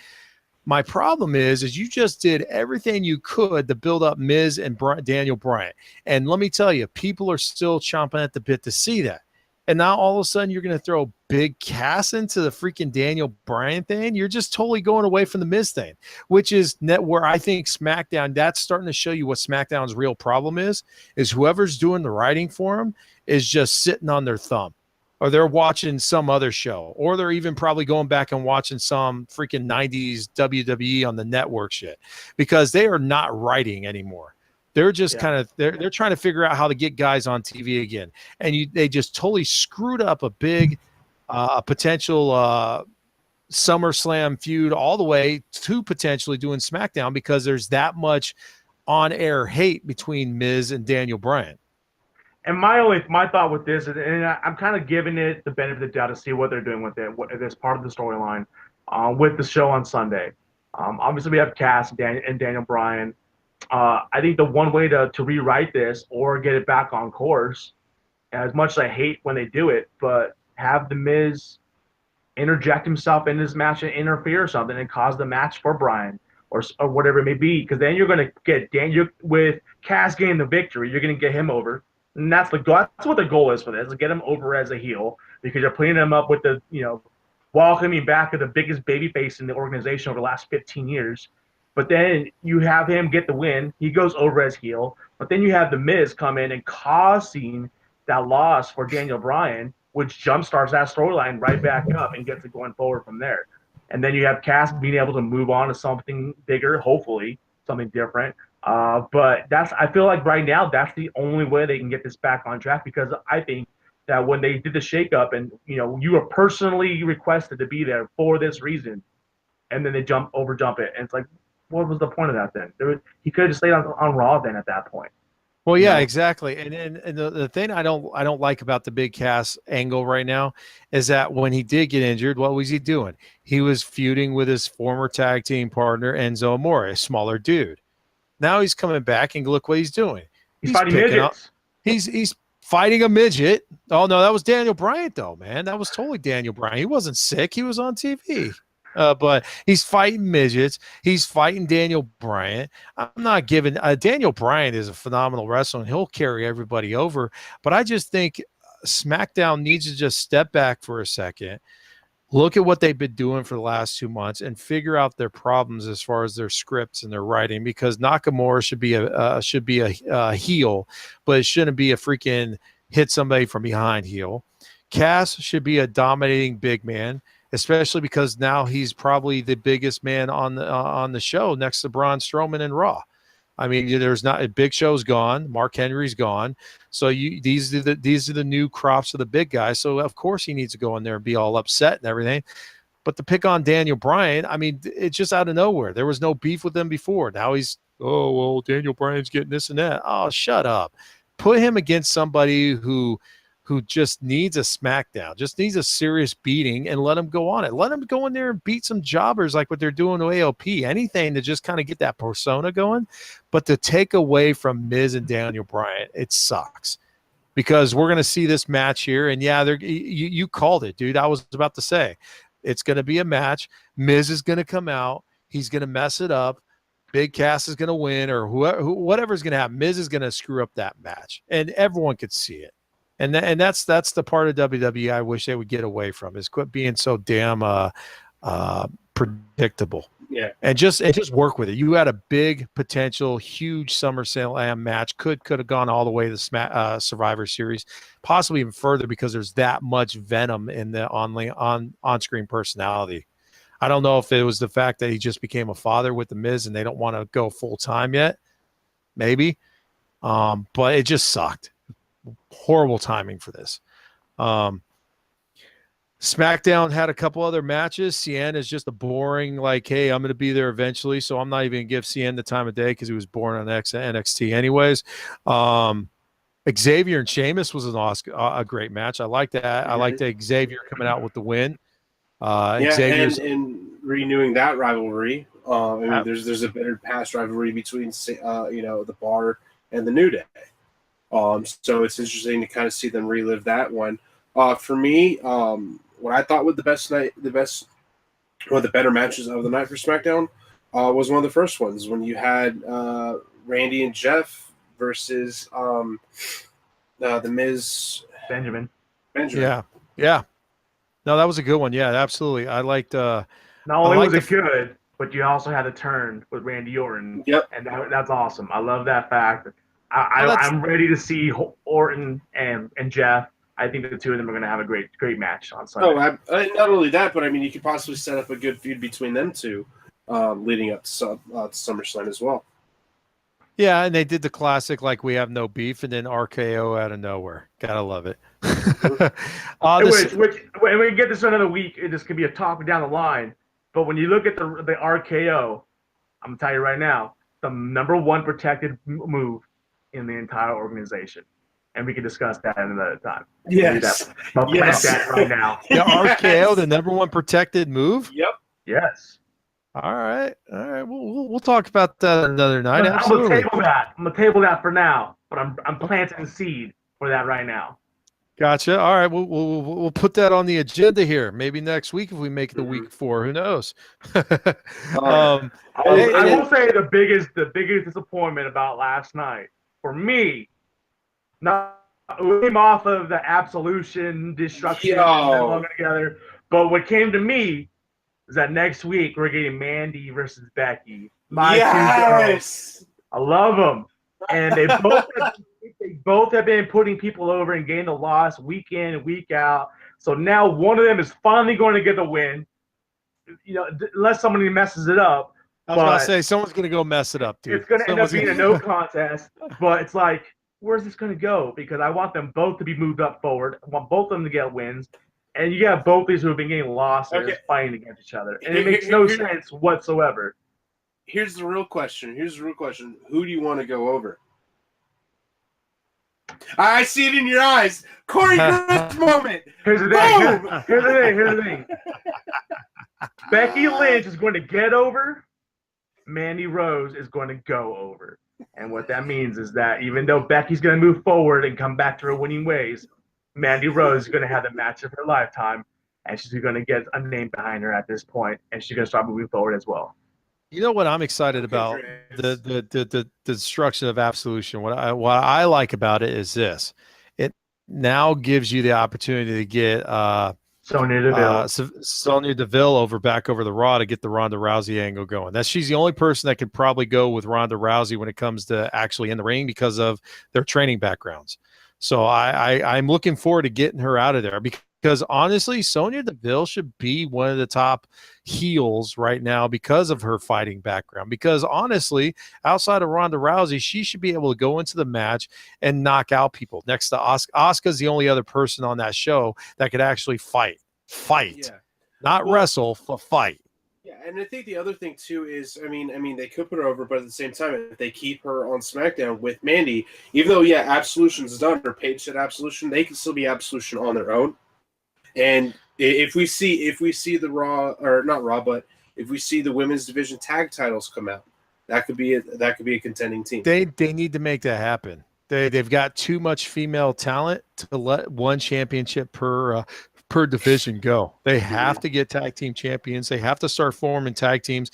My problem is you just did everything you could to build up Miz and Daniel Bryan. And let me tell you, people are still chomping at the bit to see that. And now all of a sudden you're going to throw Big Cass into the freaking Daniel Bryan thing. You're just totally going away from the Miz thing, which is where I think SmackDown, that's starting to show you what SmackDown's real problem is whoever's doing the writing for them is just sitting on their thumb. Or they're watching some other show, or they're even probably going back and watching some freaking 90s WWE on the network shit, because they are not writing anymore. They're just kind of they're trying to figure out how to get guys on TV again, and they just totally screwed up a big potential SummerSlam feud all the way to potentially doing SmackDown, because there's that much on-air hate between Miz and Daniel Bryan. And my thought with this is, and I'm kind of giving it the benefit of the doubt to see what they're doing with it, what is part of the storyline with the show on Sunday. Obviously, we have Cass and Daniel Bryan. I think the one way to rewrite this or get it back on course, as much as I hate when they do it, but have the Miz interject himself in this match and interfere or something and cause the match for Bryan or whatever it may be, because then you're going to get Daniel with Cass getting the victory. You're going to get him over. And that's the goal. That's what the goal is for this, to get him over as a heel, because you're putting him up with the, welcoming back of the biggest babyface in the organization over the last 15 years. But then you have him get the win. He goes over as heel. But then you have The Miz come in and causing that loss for Daniel Bryan, which jumpstarts that storyline right back up and gets it going forward from there. And then you have Cass being able to move on to something bigger, hopefully, something different. But I feel like right now that's the only way they can get this back on track, because I think that when they did the shakeup and, you were personally requested to be there for this reason, and then they overjump it. And it's like, what was the point of that then? He could have just stayed on Raw then at that point. Well, yeah, exactly. And the thing I don't like about the Big Cass angle right now is that when he did get injured, what was he doing? He was feuding with his former tag team partner, Enzo Amore, a smaller dude. Now he's coming back, and look what he's doing. He's fighting midgets. He's fighting a midget. Oh, no, that was Daniel Bryan, though, man. That was totally Daniel Bryan. He wasn't sick. He was on TV. But he's fighting midgets. He's fighting Daniel Bryan. I'm not giving Daniel Bryan is a phenomenal wrestler, and he'll carry everybody over. But I just think SmackDown needs to just step back for a second, look at what they've been doing for the last 2 months, and figure out their problems as far as their scripts and their writing. Because Nakamura should be a heel, but it shouldn't be a freaking hit somebody from behind heel. Cass should be a dominating big man, especially because now he's probably the biggest man on the show next to Braun Strowman and Raw. I mean, there's not Big Show's gone, Mark Henry's gone, so these are the new crops of the big guys. So of course he needs to go in there and be all upset and everything. But to pick on Daniel Bryan, I mean, it's just out of nowhere. There was no beef with him before. Now he's Daniel Bryan's getting this and that. Oh, shut up. Put him against somebody who who just needs a smackdown, just needs a serious beating, and let him go on it. Let him go in there and beat some jobbers like what they're doing to AOP. Anything to just kind of get that persona going. But to take away from Miz and Daniel Bryan, it sucks. Because we're going to see this match here. And yeah, you called it, dude. I was about to say, it's going to be a match. Miz is going to come out. He's going to mess it up. Big Cass is going to win, or whatever's going to happen. Miz is going to screw up that match, and everyone could see it. And that's the part of WWE I wish they would get away from, is quit being so damn predictable. Yeah, and just work with it. You had a big potential, huge SummerSlam match. Could have gone all the way to the Survivor Series, possibly even further, because there's that much venom in the on-screen personality. I don't know if it was the fact that he just became a father with the Miz and they don't want to go full time yet, maybe. But it just sucked. Horrible timing for this. SmackDown had a couple other matches. Cien is just a boring, like, hey, I'm going to be there eventually, so I'm not even going to give Cien the time of day because he was born on NXT anyways. Xavier and Sheamus was a great match. I like that. I like that Xavier coming out with the win. And renewing that rivalry. There's a better past rivalry between the Bar and the New Day. So it's interesting to kind of see them relive that one. For me, what I thought was the better matches of the night for SmackDown was one of the first ones when you had Randy and Jeff versus the Miz Benjamin. Yeah. No, that was a good one. Yeah, absolutely. I liked. Not only was it good, but you also had a turn with Randy Orton. Yep. And that's awesome. I love that fact. I'm ready to see Orton and Jeff. I think the two of them are going to have a great match on Sunday. Not only that, but I mean, you could possibly set up a good feud between them two, leading up to SummerSlam as well. Yeah, and they did the classic, like, we have no beef, and then RKO out of nowhere. Gotta love it. When we get this another week, this could be a topic down the line. But when you look at the RKO, I'm going to tell you right now, the number one protected move in the entire organization. And we can discuss that another time. Yes. I'll plant that right now. The RKO, the number one protected move? Yep. Yes. All right. We'll talk about that another night. Absolutely. I'm gonna table that for now, but I'm planting the seed for that right now. Gotcha. All right. We'll put that on the agenda here. Maybe next week if we make it the week 4. Who knows? I will say the biggest disappointment about last night for me. Not came off of the absolution, destruction, and together. But what came to me is that next week we're getting Mandy versus Becky. My two girls. I love them, and they both have been putting people over and getting the loss week in and week out. So now one of them is finally going to get the win. Unless somebody messes it up. I was going to say someone's going to go mess it up, dude. It's going to end up being a no contest, but it's like, where's this going to go? Because I want them both to be moved up forward. I want both of them to get wins. And you got both these who have been getting losses fighting against each other. And it makes no sense whatsoever. Here's the real question. Who do you want to go over? I see it in your eyes. Corey Graves moment. Here's the thing. Becky Lynch is going to get over. Mandy Rose is going to go over. And what that means is that even though Becky's going to move forward and come back to her winning ways, Mandy Rose is going to have the match of her lifetime, and she's going to get a name behind her at this point, and she's going to start moving forward as well. You know what I'm excited about? The destruction of Absolution. What I like about it is this. It now gives you the opportunity to get Sonya Deville back over the Raw to get the Ronda Rousey angle going. She's the only person that could probably go with Ronda Rousey when it comes to actually in the ring because of their training backgrounds. So I'm looking forward to getting her out of there because honestly, Sonya Deville should be one of the top heels right now because of her fighting background. Because honestly, outside of Ronda Rousey, she should be able to go into the match and knock out people. Next to Asuka. Asuka's the only other person on that show that could actually fight, not wrestle, but fight. Yeah, and I think the other thing too is, I mean, they could put her over, but at the same time, if they keep her on SmackDown with Mandy, even though Absolution's done, or Paige said Absolution, they can still be Absolution on their own. And if we see the Raw, or not Raw, but if we see the women's division tag titles come out, that could be a contending team. They need to make that happen. They've got too much female talent to let one championship per division go. They have to get tag team champions. They have to start forming tag teams.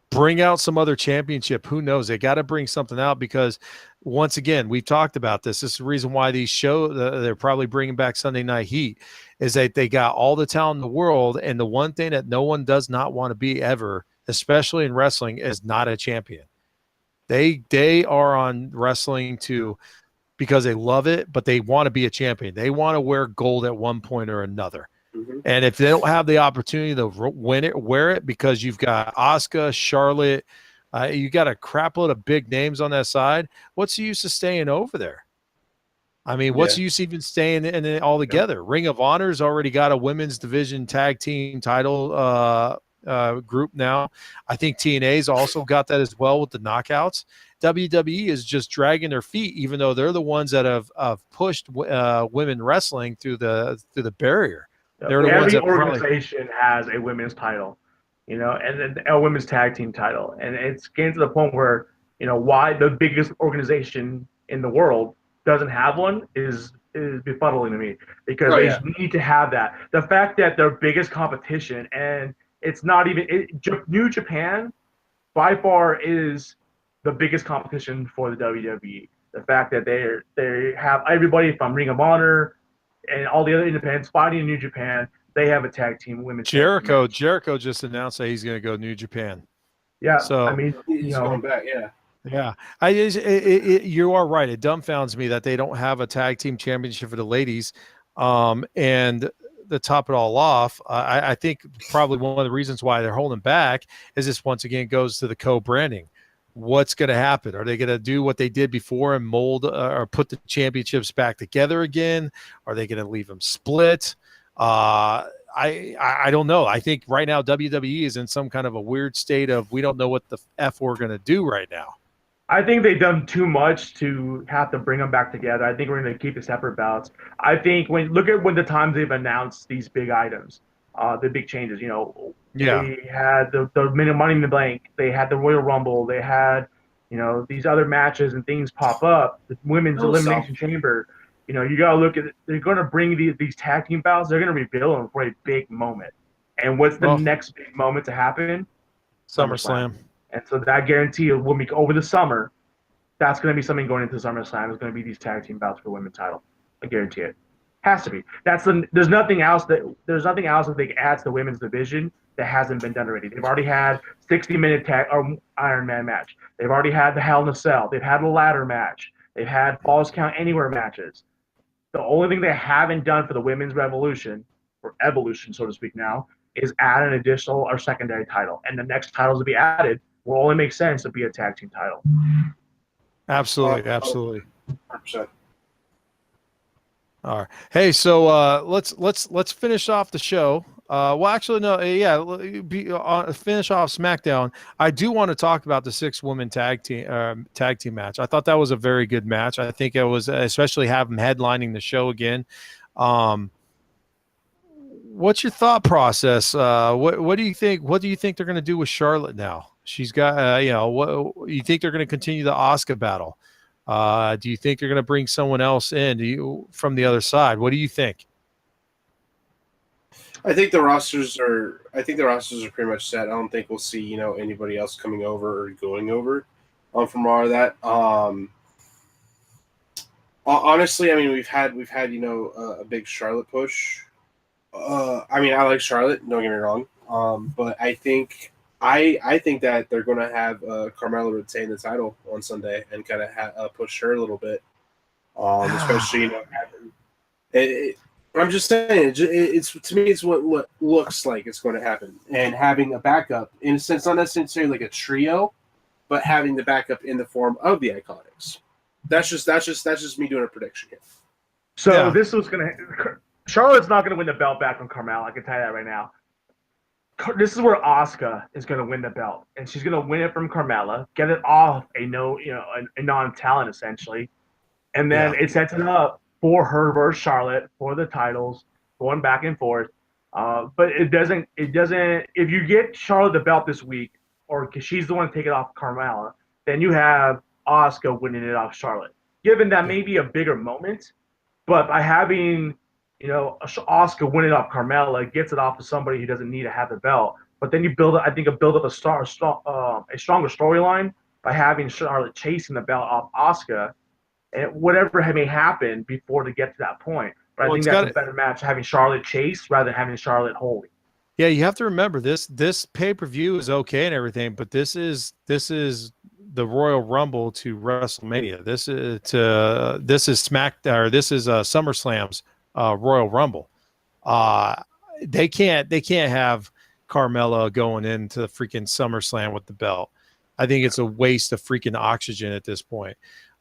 Bring out some other championship. Who knows? They got to bring something out, because once again, we've talked about this. This is the reason why these shows, they're probably bringing back Sunday Night Heat, is that they got all the talent in the world. And the one thing that no one does not want to be ever, especially in wrestling, is not a champion. They are on wrestling because they love it, but they want to be a champion. They want to wear gold at one point or another. Mm-hmm. And if they don't have the opportunity to wear it, because you've got Asuka, Charlotte, you got a crap load of big names on that side, what's the use of staying over there? I mean, what's the use even staying in it all together? Ring of Honor's already got a women's division tag team title group now. I think TNA's also got that as well with the knockouts. WWE is just dragging their feet, even though they're the ones that have pushed women wrestling through the barrier. They're the ones that organization has a women's title, and then a women's tag team title, and it's getting to the point where why the biggest organization in the world doesn't have one is befuddling to me, because they need to have that. The fact that their biggest competition, and it's not even New Japan, by far is the biggest competition for the WWE. The fact that they have everybody from Ring of Honor and all the other independents fighting in New Japan, they have a tag team women's. Jericho just announced that he's going to go New Japan. Yeah, so I mean, he's going back. Yeah. You are right. It dumbfounds me that they don't have a tag team championship for the ladies. And to top it all off, I think probably one of the reasons why they're holding back is this, once again, goes to the co-branding. What's going to happen? Are they going to do what they did before and mold or put the championships back together again? Are they going to leave them split? I don't know. I think right now WWE is in some kind of a weird state of, we don't know what the F we're going to do right now. I think they've done too much to have to bring them back together. I think we're going to keep the separate bouts. I think look at when the times they've announced these big items, the big changes. They had the Money in the Bank, they had the Royal Rumble, they had these other matches and things pop up. The Women's Elimination Chamber. You got to look at it. They're going to bring these tag team bouts. They're going to rebuild them for a big moment. And what's the next big moment to happen? SummerSlam. And so that guarantee will be over the summer. That's going to be something going into SummerSlam. It's going to be these tag team bouts for women's title. I guarantee it. Has to be. There's nothing else that they can add to the women's division that hasn't been done already. They've already had 60-minute Iron Man match. They've already had the Hell in a Cell. They've had a ladder match. They've had Falls Count Anywhere matches. The only thing they haven't done for the women's revolution, or evolution, so to speak, now, is add an additional or secondary title. And the next titles to be added will only make sense to be a tag team title. Absolutely. 100%. All right. Hey, so let's finish off the show. Well, actually, no. Finish off SmackDown. I do want to talk about the 6-woman tag team match. I thought that was a very good match. I think it was, especially have them headlining the show again. What's your thought process? What do you think? What do you think they're going to do with Charlotte now? She's got, what you think they're going to continue the Asuka battle? Do you think they're going to bring someone else in from the other side? What do you think? I think the rosters are pretty much set. I don't think we'll see, anybody else coming over or going over from all of that. Honestly, I mean, we've had a big Charlotte push. I mean, I like Charlotte, don't get me wrong. But I think that they're going to have Carmella retain the title on Sunday and kind of push her a little bit. Especially, I'm just saying, it's to me, it's what looks like it's going to happen. And having a backup, in a sense, not necessarily like a trio, but having the backup in the form of the Iconics. That's just me doing a prediction here. So this was going to – Charlotte's not going to win the belt back from Carmella. I can tell you that right now. this is where Asuka is going to win the belt, and she's going to win it from Carmella, get it off a non-talent essentially, and then it sets it up for her versus Charlotte for the titles, going back and forth. But it doesn't. If you get Charlotte the belt this week, or because she's the one to take it off Carmella, then you have Asuka winning it off Charlotte. Given that may be a bigger moment, but by having Asuka winning off Carmella, gets it off to somebody who doesn't need to have the belt. But then you build up a stronger storyline by having Charlotte chasing the belt off Asuka, and whatever may happen before to get to that point. But I think that's a better match, having Charlotte chase rather than having Charlotte holding. Yeah, you have to remember this pay-per-view is okay and everything, but this is the Royal Rumble to WrestleMania. This is Smackdown, or this is SummerSlam's Royal Rumble. They can't have Carmella going into the freaking SummerSlam with the belt. I think it's a waste of freaking oxygen at this point.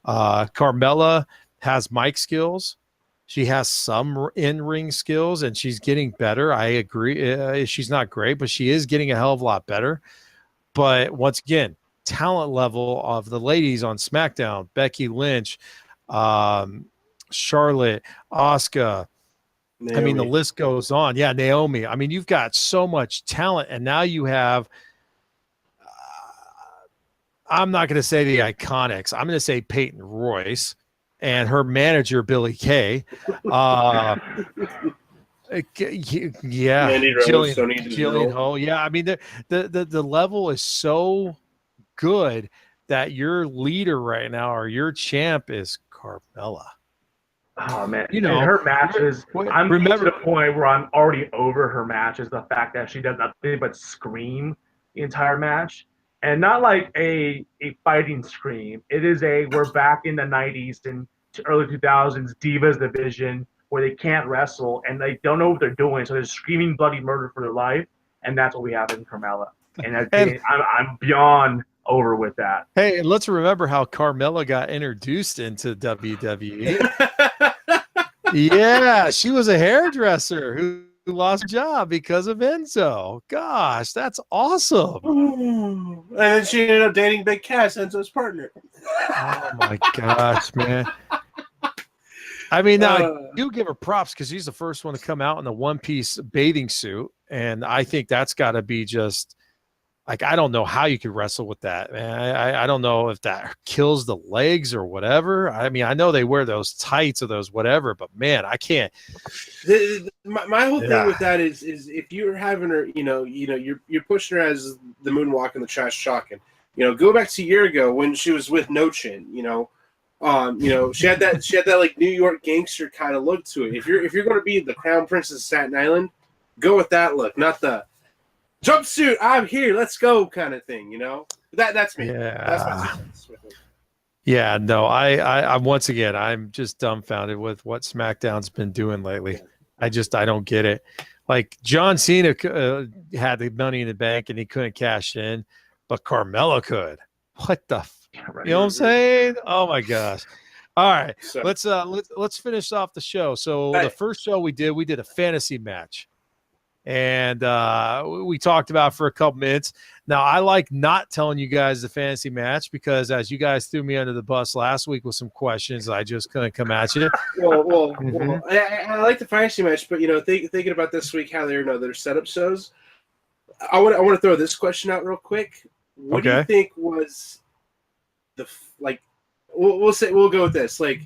Carmella has mic skills. She has some in-ring skills, and she's getting better. I agree. She's not great, but she is getting a hell of a lot better. But once again, talent level of the ladies on SmackDown, Becky Lynch, Charlotte, Asuka. Naomi. I mean, the list goes on. Yeah, Naomi. I mean, you've got so much talent, and now you have I'm not going to say the Iconics. I'm going to say Peyton Royce and her manager, Billy Kay. Yeah, Jillian Ho. Yeah, I mean, the level is so good that your leader right now, or your champ, is Carmella. Oh man, her matches. I'm to the point where I'm already over her matches. The fact that she does nothing but scream the entire match, and not like a fighting scream. It is we're back in the '90s and early 2000s Divas division where they can't wrestle and they don't know what they're doing, so they're screaming bloody murder for their life, and that's what we have in Carmella. And I'm beyond over with that. Hey, and let's remember how Carmella got introduced into WWE. Yeah, she was a hairdresser who lost her job because of Enzo. Gosh, that's awesome. And then she ended up dating Big Cass, Enzo's partner. Oh my gosh, man. I mean, now I do give her props because she's the first one to come out in a one-piece bathing suit, and I think that's got to be just like, I don't know how you could wrestle with that, man. I don't know if that kills the legs or whatever. I mean, I know they wear those tights or those whatever, but man, I can't. My whole thing with that is if you're having her, you're pushing her as the moonwalk and the trash shocking. Go back to a year ago when she was with No Chin. She had that like New York gangster kind of look to it. If you're going to be the Crown Princess of Staten Island, go with that look, not the jumpsuit, I'm here, let's go kind of thing, That's me. Yeah. That's my sense with it. Yeah, no, I'm once again, I'm just dumbfounded with what SmackDown's been doing lately. I don't get it. Like, John Cena had the money in the bank and he couldn't cash in, but Carmella could. What the you know what I'm saying? Oh my gosh. All right. So, let's finish off the show. So the first show we did a fantasy match. And we talked about for a couple minutes. Now, I like not telling you guys the fantasy match because as you guys threw me under the bus last week with some questions, I just couldn't come at you. Well, I like the fantasy match, but thinking about this week, how their setup shows, I want to throw this question out real quick. What do you think was we'll go with this, like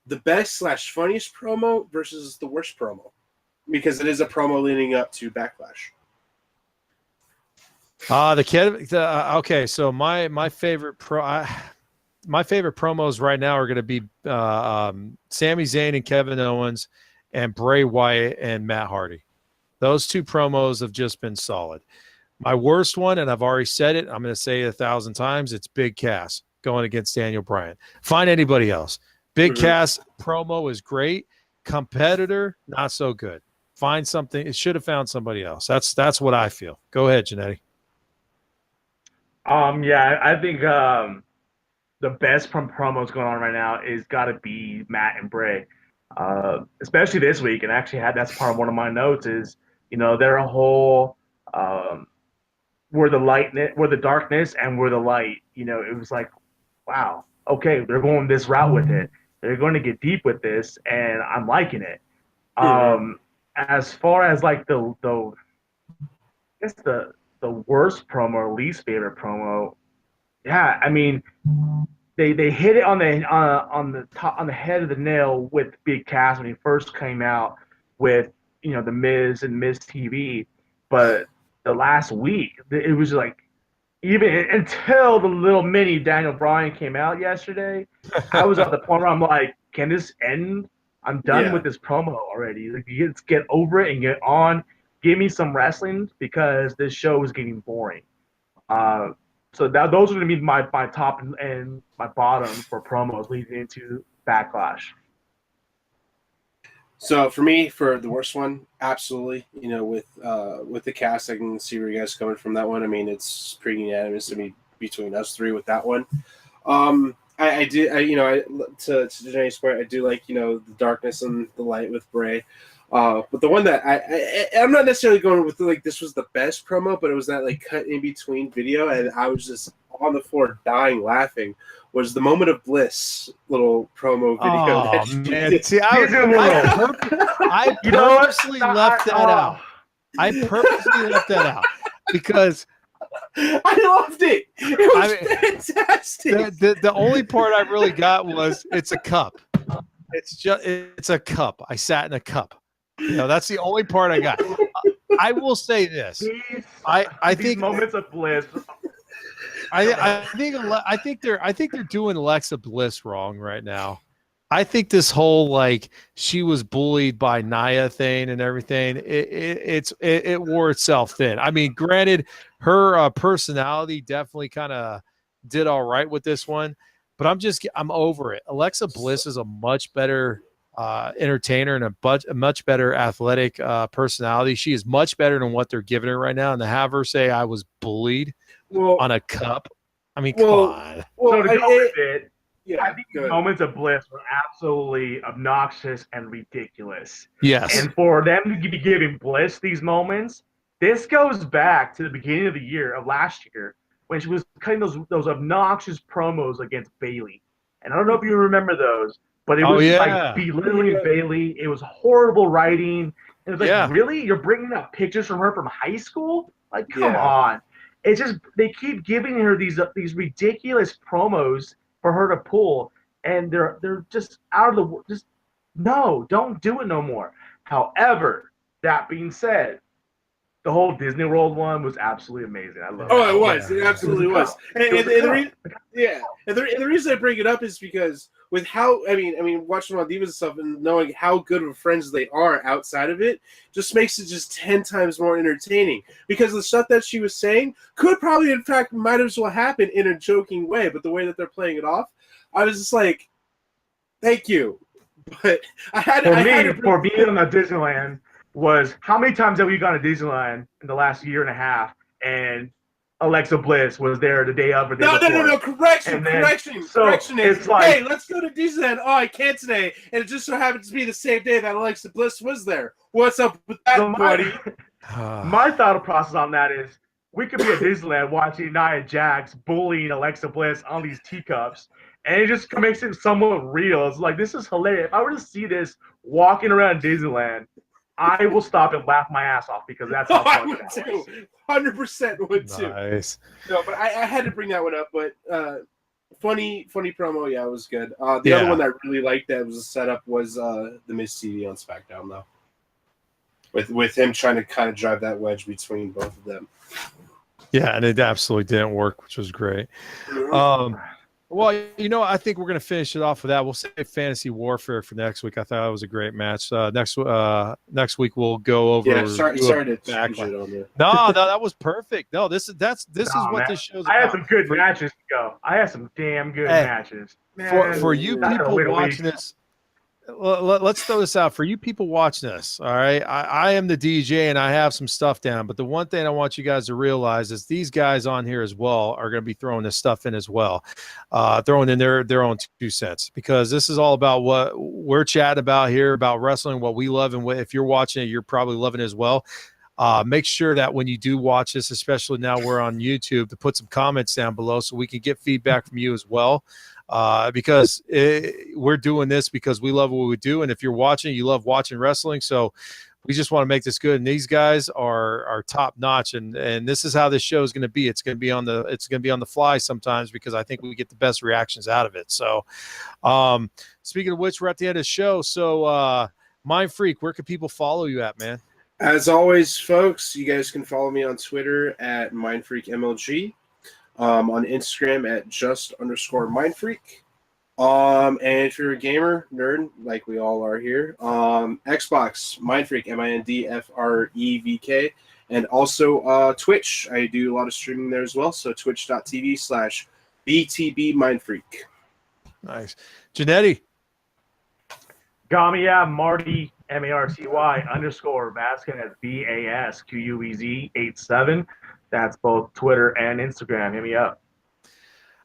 the best / funniest promo versus the worst promo? Because it is a promo leading up to Backlash. Okay, so my favorite promos right now are going to be Sami Zayn and Kevin Owens and Bray Wyatt and Matt Hardy. Those two promos have just been solid. My worst one, and I've already said it, I'm going to say it 1,000 times, it's Big Cass going against Daniel Bryan. Find anybody else. Big Cass promo is great. Competitor, not so good. Find something. It should have found somebody else. That's what I feel. Go ahead, Janetty. Yeah, I think the best promos going on right now is got to be Matt and Bray, especially this week. And actually, that's part of one of my notes is Their whole we're the darkness, and we're the light. It was like, wow, okay, they're going this route with it. They're going to get deep with this, and I'm liking it. As far as like the I guess the worst promo or least favorite promo, yeah, I mean, they hit it on the head of the nail with Big Cass when he first came out with the Miz and Miz TV, but the last week it was like, even until the little mini Daniel Bryan came out yesterday, I was at the point where I'm like, can this end? I'm done with this promo already. Like, let's get over it and get on. Give me some wrestling, because this show is getting boring. So those are going to be my top and my bottom for promos leading into Backlash. So for me, for the worst one, absolutely. With the cast, I can see where you guys are coming from that one. I mean, it's pretty unanimous to me between us three with that one. To Jenny's point, I do like the darkness and the light with Bray. But the one that I'm not necessarily going with like this was the best promo, but it was that like cut in between video, and I was just on the floor dying laughing. Was the Moment of Bliss little promo video? Oh man, see, I purposely left that out. I purposely left that out because I loved it. It was fantastic. The only part I really got was it's a cup. It's a cup. I sat in a cup. That's the only part I got. I will say this. I think moments of bliss. I think they're doing Alexa Bliss wrong right now. I think this whole like she was bullied by Nia thing and everything, it wore itself thin. I mean, granted, her personality definitely kind of did all right with this one, but I'm over it. Alexa Bliss is a much better entertainer and a much better athletic personality. She is much better than what they're giving her right now, and to have her say I was bullied on a cup. I mean, come on. So to go with it, I think the Moments of Bliss were absolutely obnoxious and ridiculous. Yes. And for them to be giving Bliss these moments, this goes back to the beginning of the year of last year when she was cutting those obnoxious promos against Bayley. And I don't know if you remember those, but it was like belittling Bayley. It was horrible writing. It was like, really? You're bringing up pictures from her from high school? Like, come on. It's just they keep giving her these ridiculous promos for her to pull, and they're just out of the no, don't do it no more. However, that being said, the whole Disney World one was absolutely amazing. I love it. Oh, it was. It absolutely was. And the reason I bring it up is because with how I mean, watching on Divas and stuff and knowing how good of friends they are outside of it just makes it just 10 times more entertaining. Because the stuff that she was saying could probably, in fact, might as well happen in a joking way, but the way that they're playing it off, I was just like, thank you. But for being on the Disneyland was how many times have we gone to Disneyland in the last year and a half and Alexa Bliss was there the day of or the day before. No. Correction. It's like, hey, let's go to Disneyland. Oh, I can't today. And it just so happens to be the same day that Alexa Bliss was there. What's up with that, buddy? My thought process on that is we could be at Disneyland watching Nia Jax bullying Alexa Bliss on these teacups, and it just makes it somewhat real. It's like, this is hilarious. If I were to see this walking around Disneyland, I will stop and laugh my ass off because that's how fun that was. 100% would too. Nice. No, but I had to bring that one up. But funny promo, yeah, it was good. The other one that I really liked that was a setup was the Miz TV on SmackDown, though. With him trying to kind of drive that wedge between both of them. Yeah, and it absolutely didn't work, which was great. Well, I think we're going to finish it off with that. We'll save Fantasy Warfare for next week. I thought it was a great match. Next week we'll go over. Yeah, sorry to change it on you. No, that was perfect. No, this is what this show's about. I had some good matches to go. I had some damn good matches. Man, for you people watching this, let's throw this out. For you people watching this, all right, I am the DJ and I have some stuff down, but the one thing I want you guys to realize is these guys on here as well are going to be throwing this stuff in as well, throwing in their own 2 cents, because this is all about what we're chatting about here, about wrestling, what we love, and if you're watching it, you're probably loving it as well. Make sure that when you do watch this, especially now we're on YouTube, to put some comments down below so we can get feedback from you as well. Because we're doing this because we love what we do. And if you're watching, you love watching wrestling. So we just want to make this good. And these guys are top notch. And this is how this show is going to be. It's going to be on the fly sometimes because I think we get the best reactions out of it. So speaking of which, we're at the end of the show. So Mindfreak, where can people follow you at, man? As always, folks, you guys can follow me on Twitter at MindfreakMLG. On Instagram at @just_Mindfreak. And if you're a gamer nerd like we all are here, Xbox Mindfreak MINDFREVK, and also Twitch. I do a lot of streaming there as well. So twitch.tv/BTB Mindfreak. Nice, Janetty. Got me at Marty MARTY_Vasquez at BASQUEZ87. That's both Twitter and Instagram. Hit me up.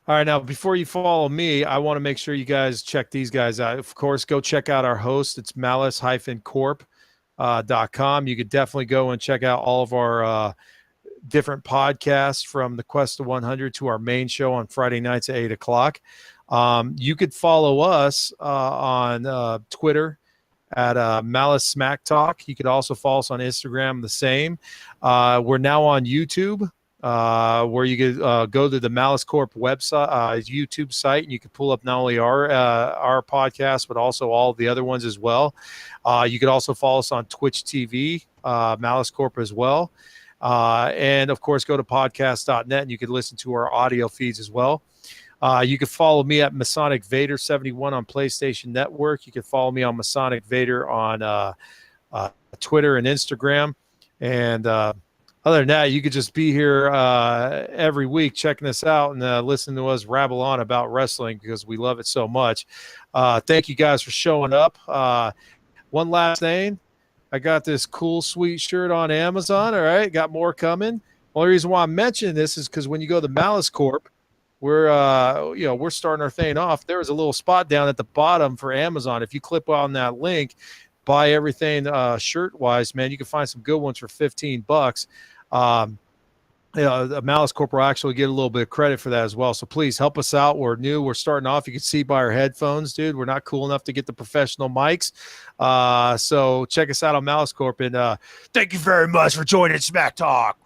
All right, now before you follow me, I want to make sure you guys check these guys out. Of course, go check out our host. It's Malice-Corp.com. You could definitely go and check out all of our different podcasts, from the Quest to 100 to our main show on Friday nights at 8 o'clock. You could follow us on Twitter at Malice Smack Talk. You could also follow us on Instagram, the same. We're now on YouTube, where you could go to the Malice Corp website, YouTube site, and you can pull up not only our podcast, but also all the other ones as well. You could also follow us on Twitch TV, Malice Corp as well. And of course, go to podcast.net and you can listen to our audio feeds as well. You can follow me at Masonic Vader 71 on PlayStation Network. You can follow me on Masonic Vader on Twitter and Instagram. And other than that, you could just be here every week checking us out and listening to us rabble on about wrestling because we love it so much. Thank you guys for showing up. One last thing. I got this cool, sweet shirt on Amazon. All right. Got more coming. Only reason why I'm mentioning this is because when you go to Malice Corp, we're starting our thing off. There was a little spot down at the bottom for Amazon. If you click on that link, buy everything shirt wise, man, you can find some good ones for $15. The Malice Corp will actually get a little bit of credit for that as well. So please help us out. We're new. We're starting off. You can see by our headphones, dude. We're not cool enough to get the professional mics. So check us out on Malice Corp. And thank you very much for joining Smack Talk.